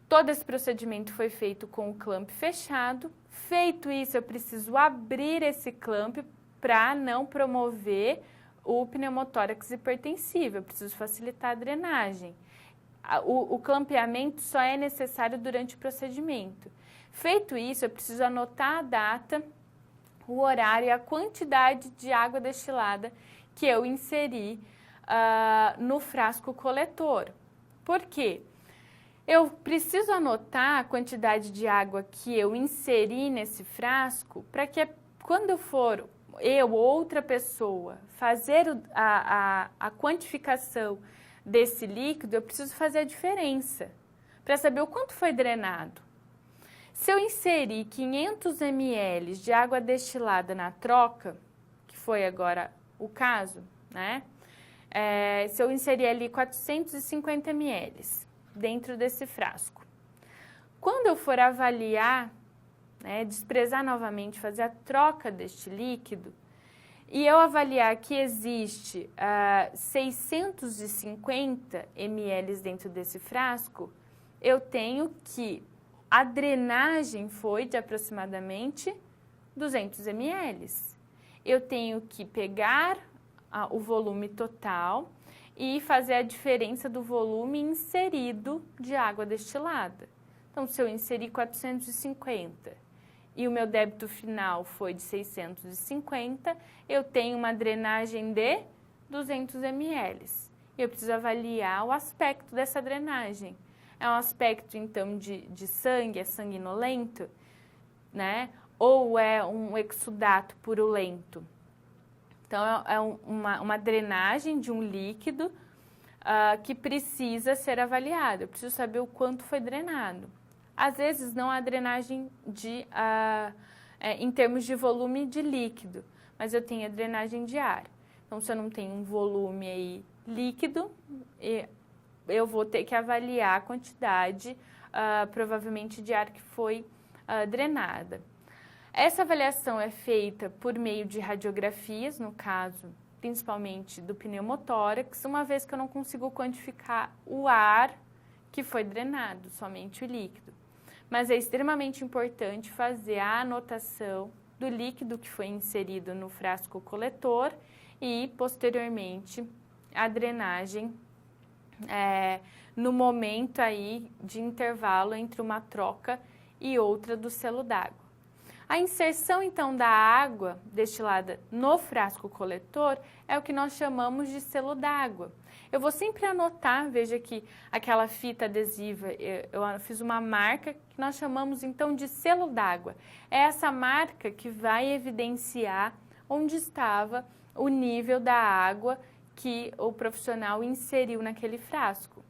Todo esse procedimento foi feito com o clamp fechado. Feito isso, eu preciso abrir esse clamp para não promover o pneumotórax hipertensivo. Eu preciso facilitar a drenagem. O clampeamento só é necessário durante o procedimento. Feito isso, eu preciso anotar a data, o horário e a quantidade de água destilada que eu inseri no frasco coletor. Por quê? Eu preciso anotar a quantidade de água que eu inseri nesse frasco para que quando for eu ou outra pessoa fazer a quantificação desse líquido, eu preciso fazer a diferença para saber o quanto foi drenado. Se eu inserir 500 ml de água destilada na troca, que foi agora o caso, né? se eu inserir ali 450 ml dentro desse frasco. Quando eu for avaliar, desprezar novamente, fazer a troca deste líquido, e eu avaliar que existe 650 ml dentro desse frasco, eu tenho que a drenagem foi de aproximadamente 200 ml. Eu tenho que pegar o volume total e fazer a diferença do volume inserido de água destilada. Então, se eu inserir 450 e o meu débito final foi de 650, eu tenho uma drenagem de 200 ml. Eu preciso avaliar o aspecto dessa drenagem. É um aspecto, então, de sangue, é sanguinolento, né? Ou é um exudato purulento? Então, é uma drenagem de um líquido que precisa ser avaliado. Eu preciso saber o quanto foi drenado. Às vezes, não há drenagem em termos de volume de líquido, mas eu tenho a drenagem de ar. Então, se eu não tenho um volume aí líquido, eu vou ter que avaliar a quantidade, provavelmente, de ar que foi drenada. Essa avaliação é feita por meio de radiografias, no caso, principalmente do pneumotórax, uma vez que eu não consigo quantificar o ar que foi drenado, somente o líquido. Mas é extremamente importante fazer a anotação do líquido que foi inserido no frasco coletor e, posteriormente, a drenagem no momento aí de intervalo entre uma troca e outra do selo d'água. A inserção, então, da água destilada no frasco coletor é o que nós chamamos de selo d'água. Eu vou sempre anotar, veja que aquela fita adesiva, eu fiz uma marca que nós chamamos, então, de selo d'água. É essa marca que vai evidenciar onde estava o nível da água que o profissional inseriu naquele frasco.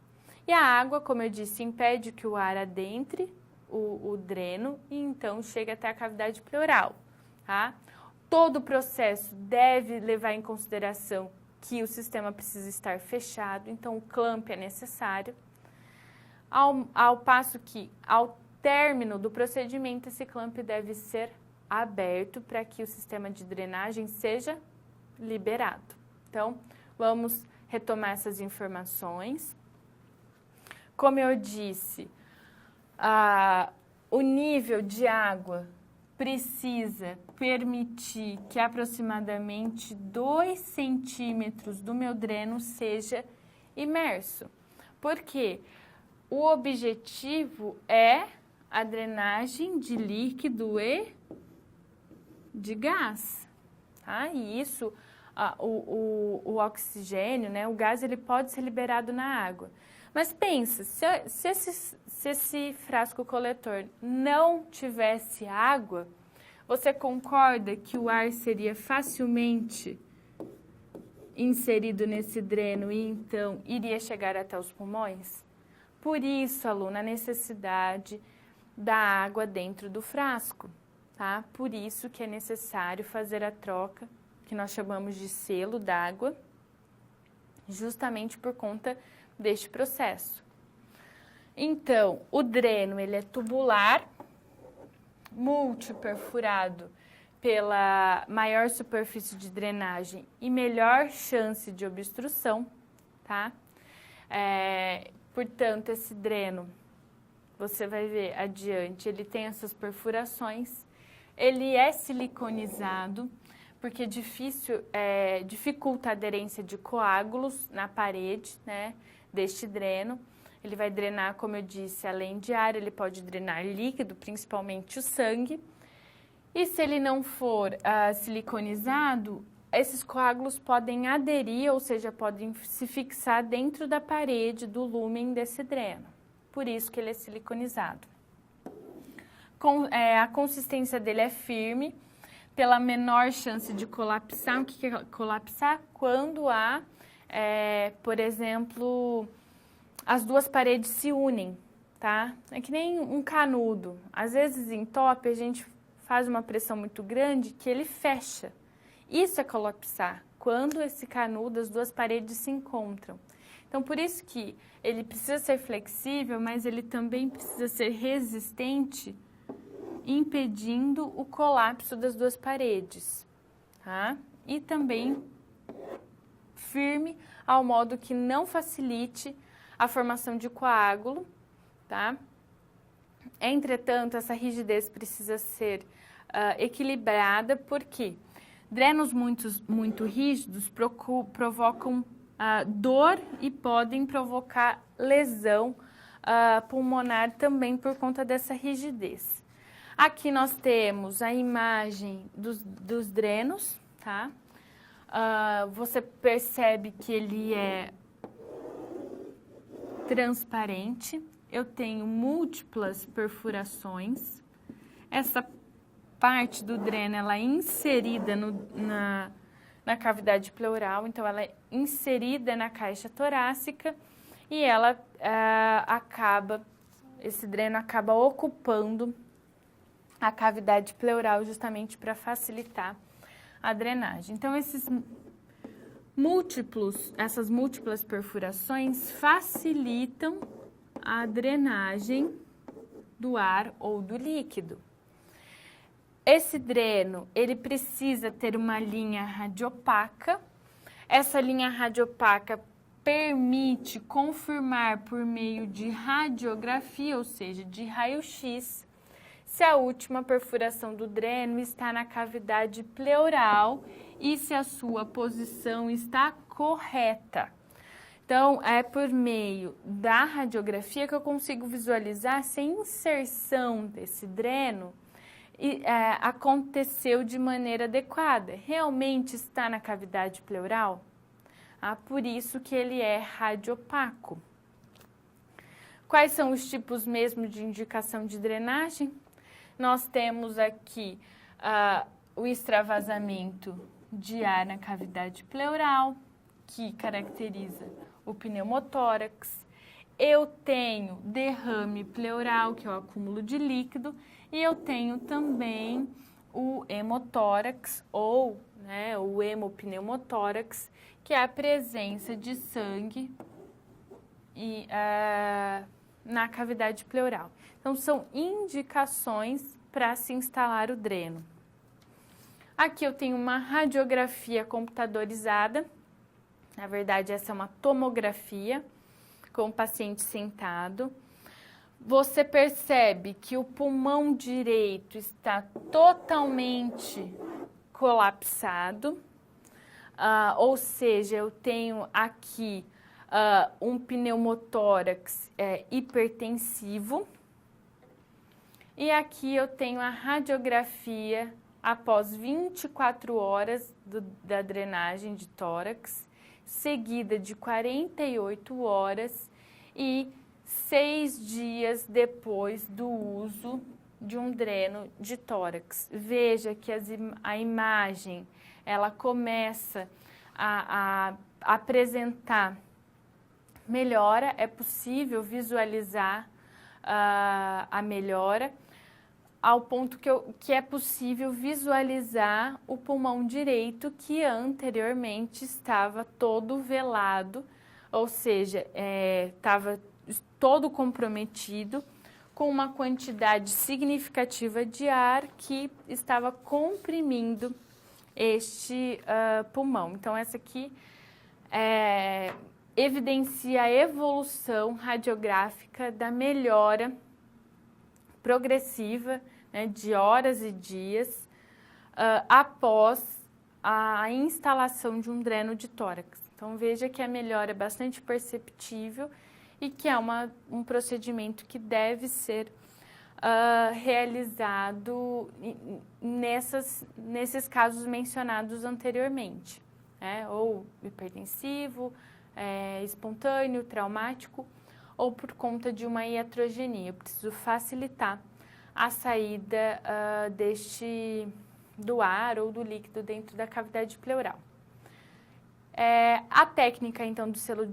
E a água, como eu disse, impede que o ar adentre o dreno e então chega até a cavidade pleural, tá? Todo o processo deve levar em consideração que o sistema precisa estar fechado, então o clamp é necessário, ao passo que, ao término do procedimento, esse clamp deve ser aberto para que o sistema de drenagem seja liberado. Então, vamos retomar essas informações. Como eu disse, o nível de água precisa permitir que aproximadamente 2 centímetros do meu dreno seja imerso. Por quê? O objetivo é a drenagem de líquido e de gás, tá? E isso, o oxigênio, né, o gás, ele pode ser liberado na água. Mas pensa, se esse frasco coletor não tivesse água, você concorda que o ar seria facilmente inserido nesse dreno e então iria chegar até os pulmões? Por isso, aluno, a necessidade da água dentro do frasco, tá? Por isso que é necessário fazer a troca, que nós chamamos de selo d'água, justamente por conta deste processo. Então, o dreno, ele é tubular, multiperfurado pela maior superfície de drenagem e melhor chance de obstrução, tá? Portanto, esse dreno, você vai ver adiante, ele tem essas perfurações, ele é siliconizado, porque dificulta a aderência de coágulos na parede, né, deste dreno. Ele vai drenar, como eu disse, além de ar, ele pode drenar líquido, principalmente o sangue. E se ele não for siliconizado, esses coágulos podem aderir, ou seja, podem se fixar dentro da parede do lúmen desse dreno. Por isso que ele é siliconizado. A consistência dele é firme, pela menor chance de colapsar. O que é colapsar? Quando há, por exemplo, as duas paredes se unem, tá? É que nem um canudo. Às vezes, em top, a gente faz uma pressão muito grande que ele fecha. Isso é colapsar, quando esse canudo, as duas paredes se encontram. Então, por isso que ele precisa ser flexível, mas ele também precisa ser resistente, impedindo o colapso das duas paredes, tá? E também firme, ao modo que não facilite a formação de coágulo, tá? Entretanto, essa rigidez precisa ser equilibrada, porque drenos muito rígidos provocam dor e podem provocar lesão pulmonar também por conta dessa rigidez. Aqui nós temos a imagem dos drenos, tá? Você percebe que ele é transparente. Eu tenho múltiplas perfurações. Essa parte do dreno, ela é inserida na cavidade pleural, então ela é inserida na caixa torácica e ela esse dreno acaba ocupando a cavidade pleural justamente para facilitar a drenagem. Então, essas múltiplas perfurações facilitam a drenagem do ar ou do líquido. Esse dreno, ele precisa ter uma linha radiopaca. Essa linha radiopaca permite confirmar por meio de radiografia, ou seja, de raio-x, se a última perfuração do dreno está na cavidade pleural e se a sua posição está correta. Então, é por meio da radiografia que eu consigo visualizar se a inserção desse dreno aconteceu de maneira adequada. Realmente está na cavidade pleural? Por isso que ele é radiopaco. Quais são os tipos mesmo de indicação de drenagem? Nós temos aqui o extravasamento de ar na cavidade pleural, que caracteriza o pneumotórax. Eu tenho derrame pleural, que é o acúmulo de líquido, e eu tenho também o hemotórax, ou o hemopneumotórax, que é a presença de sangue na cavidade pleural. Então, são indicações para se instalar o dreno. Aqui eu tenho uma radiografia computadorizada. Na verdade, essa é uma tomografia com o paciente sentado. Você percebe que o pulmão direito está totalmente colapsado, ou seja, eu tenho aqui um pneumotórax hipertensivo. E aqui eu tenho a radiografia após 24 horas da drenagem de tórax, seguida de 48 horas e 6 dias depois do uso de um dreno de tórax. Veja que a imagem ela começa a apresentar melhora, é possível visualizar a melhora, ao ponto que é possível visualizar o pulmão direito que anteriormente estava todo velado, ou seja, estava todo comprometido, com uma quantidade significativa de ar que estava comprimindo este pulmão. Então, essa aqui evidencia a evolução radiográfica da melhora progressiva, de horas e dias, após a instalação de um dreno de tórax. Então, veja que a melhora é bastante perceptível e que é um procedimento que deve ser realizado nesses casos mencionados anteriormente, ou hipertensivo, espontâneo, traumático, ou por conta de uma iatrogenia. Eu preciso facilitar a saída do ar ou do líquido dentro da cavidade pleural. A técnica, então, do selo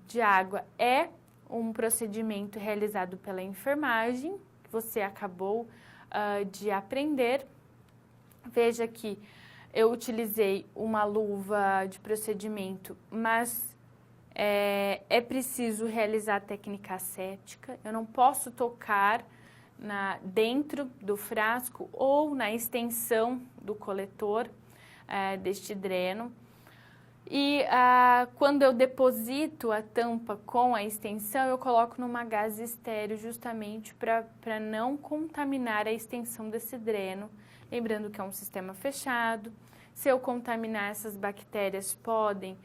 de água é um procedimento realizado pela enfermagem, que você acabou de aprender. Veja que eu utilizei uma luva de procedimento, mas é preciso realizar a técnica asséptica. Eu não posso tocar dentro do frasco ou na extensão do coletor deste dreno. E quando eu deposito a tampa com a extensão, eu coloco numa gaze estéreo justamente para não contaminar a extensão desse dreno. Lembrando que é um sistema fechado. Se eu contaminar, essas bactérias podem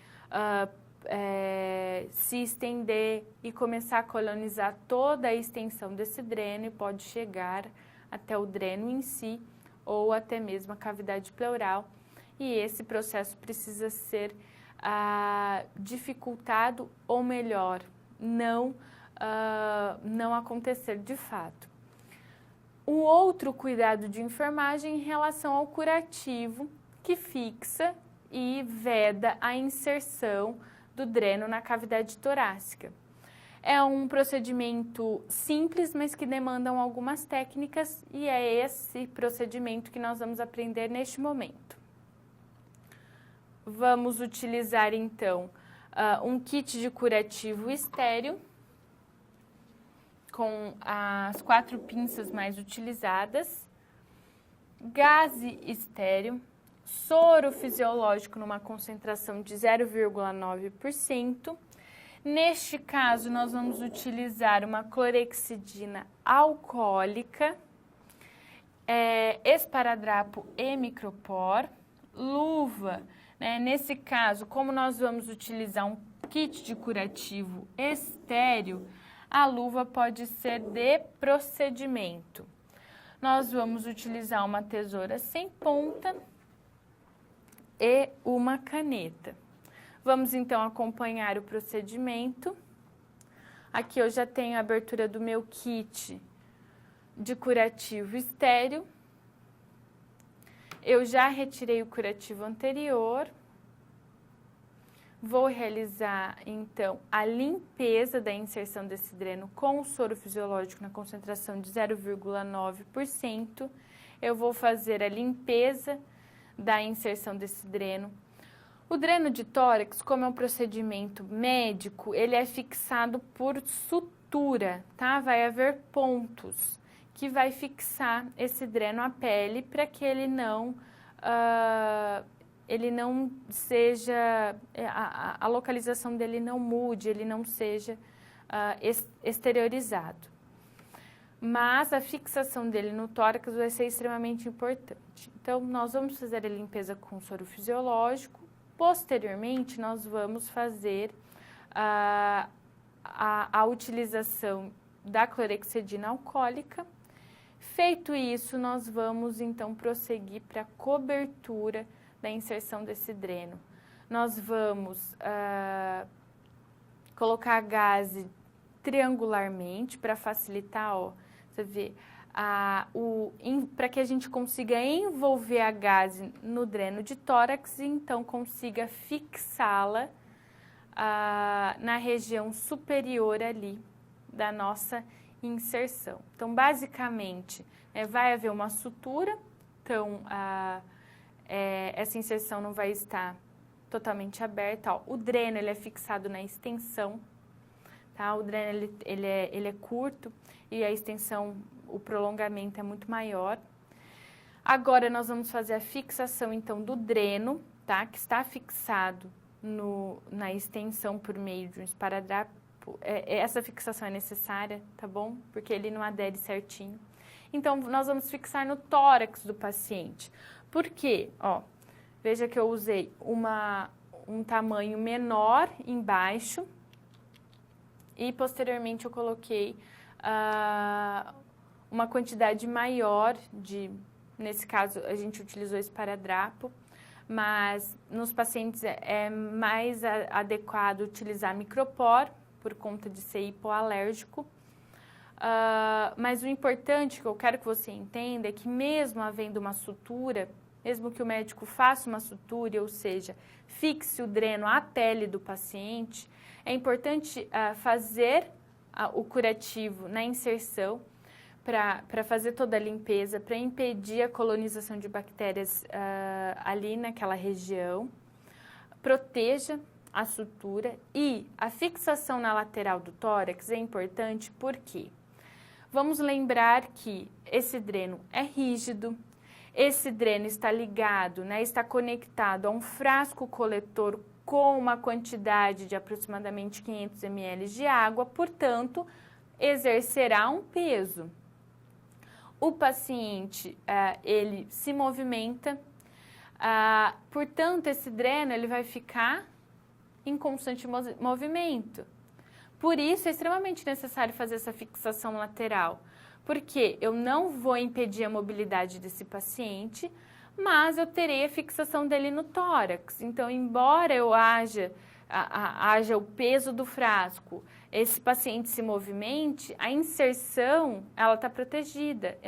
se estender e começar a colonizar toda a extensão desse dreno e pode chegar até o dreno em si ou até mesmo a cavidade pleural. E esse processo precisa ser dificultado ou melhor, não acontecer de fato. Um outro cuidado de enfermagem em relação ao curativo, que fixa e veda a inserção do dreno na cavidade torácica. É um procedimento simples, mas que demandam algumas técnicas e é esse procedimento que nós vamos aprender neste momento. Vamos utilizar então um kit de curativo estéreo com as 4 pinças mais utilizadas, gaze estéreo, soro fisiológico numa concentração de 0,9%. Neste caso, nós vamos utilizar uma clorexidina alcoólica, esparadrapo e micropor, luva. Nesse caso, como nós vamos utilizar um kit de curativo estéreo, a luva pode ser de procedimento. Nós vamos utilizar uma tesoura sem ponta e uma caneta. Vamos então acompanhar o procedimento. Aqui eu já tenho a abertura do meu kit de curativo estéreo. Eu já retirei o curativo anterior. Vou realizar, então, a limpeza da inserção desse dreno com o soro fisiológico na concentração de 0,9%. Eu vou fazer a limpeza da inserção desse dreno. O dreno de tórax, como é um procedimento médico, ele é fixado por sutura, tá? Vai haver pontos que vai fixar esse dreno à pele para que ele não seja, a localização dele não mude, ele não seja exteriorizado. Mas a fixação dele no tórax vai ser extremamente importante. Então, nós vamos fazer a limpeza com soro fisiológico. Posteriormente, nós vamos fazer a utilização da clorexidina alcoólica. Feito isso, nós vamos então prosseguir para a cobertura da inserção desse dreno. Nós vamos colocar a gaze triangularmente para facilitar, ó, você vê, para que a gente consiga envolver a gaze no dreno de tórax e então consiga fixá-la na região superior ali da nossa inserção. Então, basicamente, vai haver uma sutura, então essa inserção não vai estar totalmente aberta. Ó, o dreno ele é fixado na extensão, tá? O dreno ele é curto e a extensão, o prolongamento é muito maior. Agora nós vamos fazer a fixação então do dreno, tá? Que está fixado na extensão por meio de um esparadrapo. Essa fixação é necessária, tá bom? Porque ele não adere certinho. Então, nós vamos fixar no tórax do paciente. Por quê? Ó, veja que eu usei um tamanho menor embaixo e, posteriormente, eu coloquei uma quantidade maior nesse caso, a gente utilizou esparadrapo, mas nos pacientes é mais adequado utilizar micropor, por conta de ser hipoalérgico. Mas o importante que eu quero que você entenda é que mesmo havendo uma sutura, mesmo que o médico faça uma sutura, ou seja, fixe o dreno à pele do paciente, é importante fazer o curativo na inserção para fazer toda a limpeza, para impedir a colonização de bactérias ali naquela região. Proteja a sutura e a fixação na lateral do tórax é importante porque vamos lembrar que esse dreno é rígido, esse dreno está ligado, né, está conectado a um frasco coletor com uma quantidade de aproximadamente 500 ml de água, portanto, exercerá um peso. O paciente, ele se movimenta, portanto, esse dreno ele vai ficar em constante movimento. Por isso, é extremamente necessário fazer essa fixação lateral, porque eu não vou impedir a mobilidade desse paciente, mas eu terei a fixação dele no tórax. Então, embora eu haja o peso do frasco, esse paciente se movimente, a inserção, ela está protegida.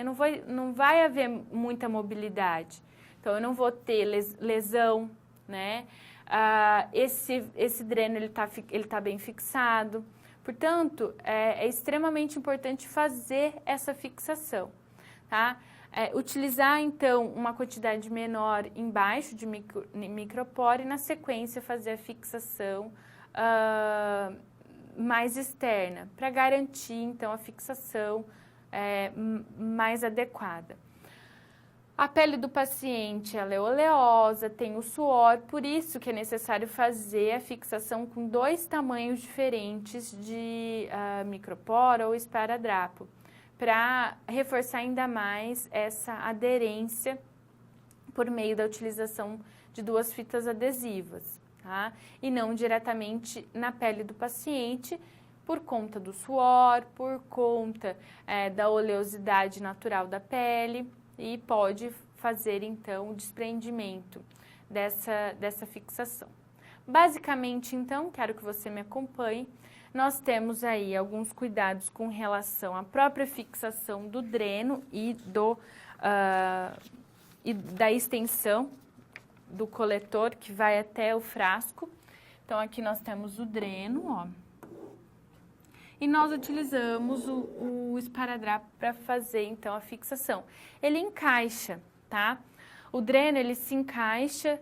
Não vai haver muita mobilidade. Então, eu não vou ter lesão, né? Esse dreno, ele tá bem fixado. Portanto, é extremamente importante fazer essa fixação, tá? Utilizar, então, uma quantidade menor embaixo de micropore e, na sequência, fazer a fixação mais externa, para garantir, então, a fixação mais adequada. A pele do paciente ela é oleosa, tem o suor, por isso que é necessário fazer a fixação com 2 tamanhos diferentes de micropora ou esparadrapo, para reforçar ainda mais essa aderência por meio da utilização de 2 fitas adesivas, tá? E não diretamente na pele do paciente, por conta do suor, por conta da oleosidade natural da pele, e pode fazer, então, o desprendimento dessa fixação. Basicamente, então, quero que você me acompanhe. Nós temos aí alguns cuidados com relação à própria fixação do dreno e da extensão do coletor que vai até o frasco. Então, aqui nós temos o dreno, ó. E nós utilizamos o esparadrapo para fazer, então, a fixação. Ele encaixa, tá? O dreno, ele se encaixa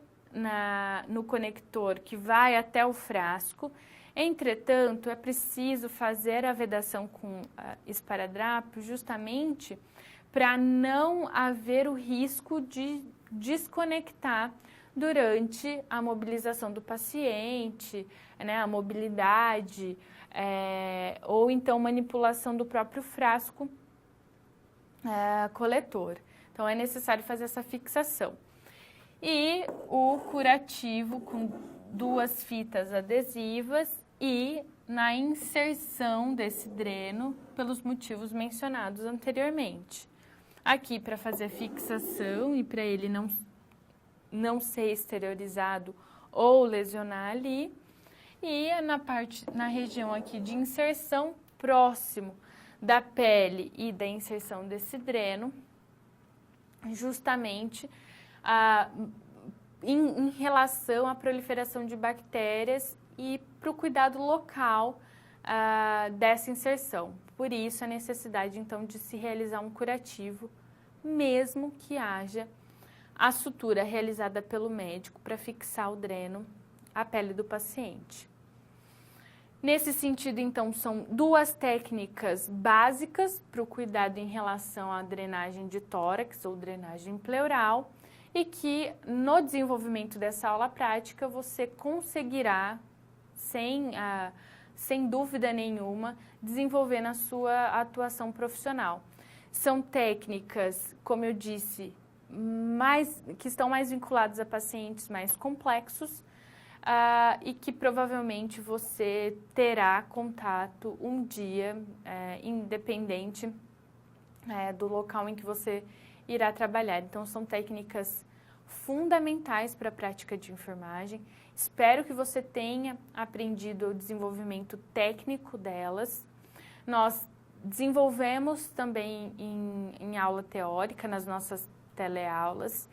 no conector que vai até o frasco. Entretanto, é preciso fazer a vedação com esparadrapo justamente para não haver o risco de desconectar durante a mobilização do paciente, né, a mobilidade, ou então manipulação do próprio frasco coletor. Então, é necessário fazer essa fixação. E o curativo com 2 fitas adesivas e na inserção desse dreno pelos motivos mencionados anteriormente. Aqui, para fazer a fixação e para ele não ser exteriorizado ou lesionar ali. E na região aqui de inserção, próximo da pele e da inserção desse dreno, justamente em relação à proliferação de bactérias e para o cuidado local dessa inserção. Por isso, a necessidade, então, de se realizar um curativo, mesmo que haja a sutura realizada pelo médico para fixar o dreno à pele do paciente. Nesse sentido, então, são 2 técnicas básicas para o cuidado em relação à drenagem de tórax ou drenagem pleural e que, no desenvolvimento dessa aula prática, você conseguirá, sem dúvida nenhuma, desenvolver na sua atuação profissional. São técnicas, como eu disse, que estão mais vinculadas a pacientes mais complexos, e que provavelmente você terá contato um dia, independente do local em que você irá trabalhar. Então, são técnicas fundamentais para a prática de enfermagem. Espero que você tenha aprendido o desenvolvimento técnico delas. Nós desenvolvemos também em aula teórica, nas nossas teleaulas.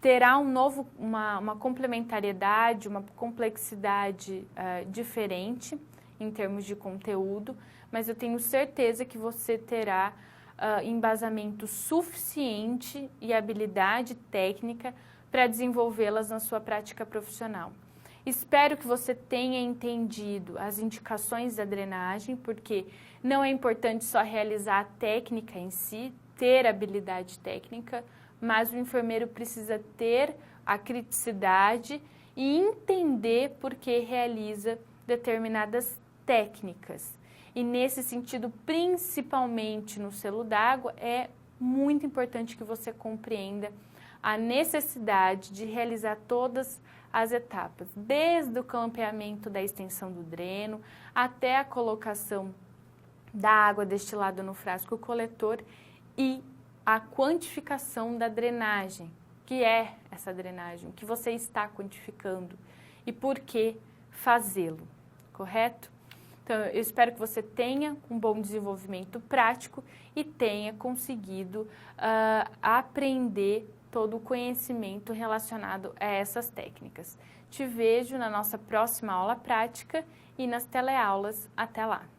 Terá uma complementariedade, uma complexidade diferente em termos de conteúdo, mas eu tenho certeza que você terá embasamento suficiente e habilidade técnica para desenvolvê-las na sua prática profissional. Espero que você tenha entendido as indicações da drenagem, porque não é importante só realizar a técnica em si, ter habilidade técnica, mas o enfermeiro precisa ter a criticidade e entender por que realiza determinadas técnicas. E nesse sentido, principalmente no selo d'água, é muito importante que você compreenda a necessidade de realizar todas as etapas, desde o campeamento da extensão do dreno até a colocação da água destilada no frasco coletor e a quantificação da drenagem. O que é essa drenagem? O que você está quantificando e por que fazê-lo, correto? Então, eu espero que você tenha um bom desenvolvimento prático e tenha conseguido aprender todo o conhecimento relacionado a essas técnicas. Te vejo na nossa próxima aula prática e nas teleaulas. Até lá!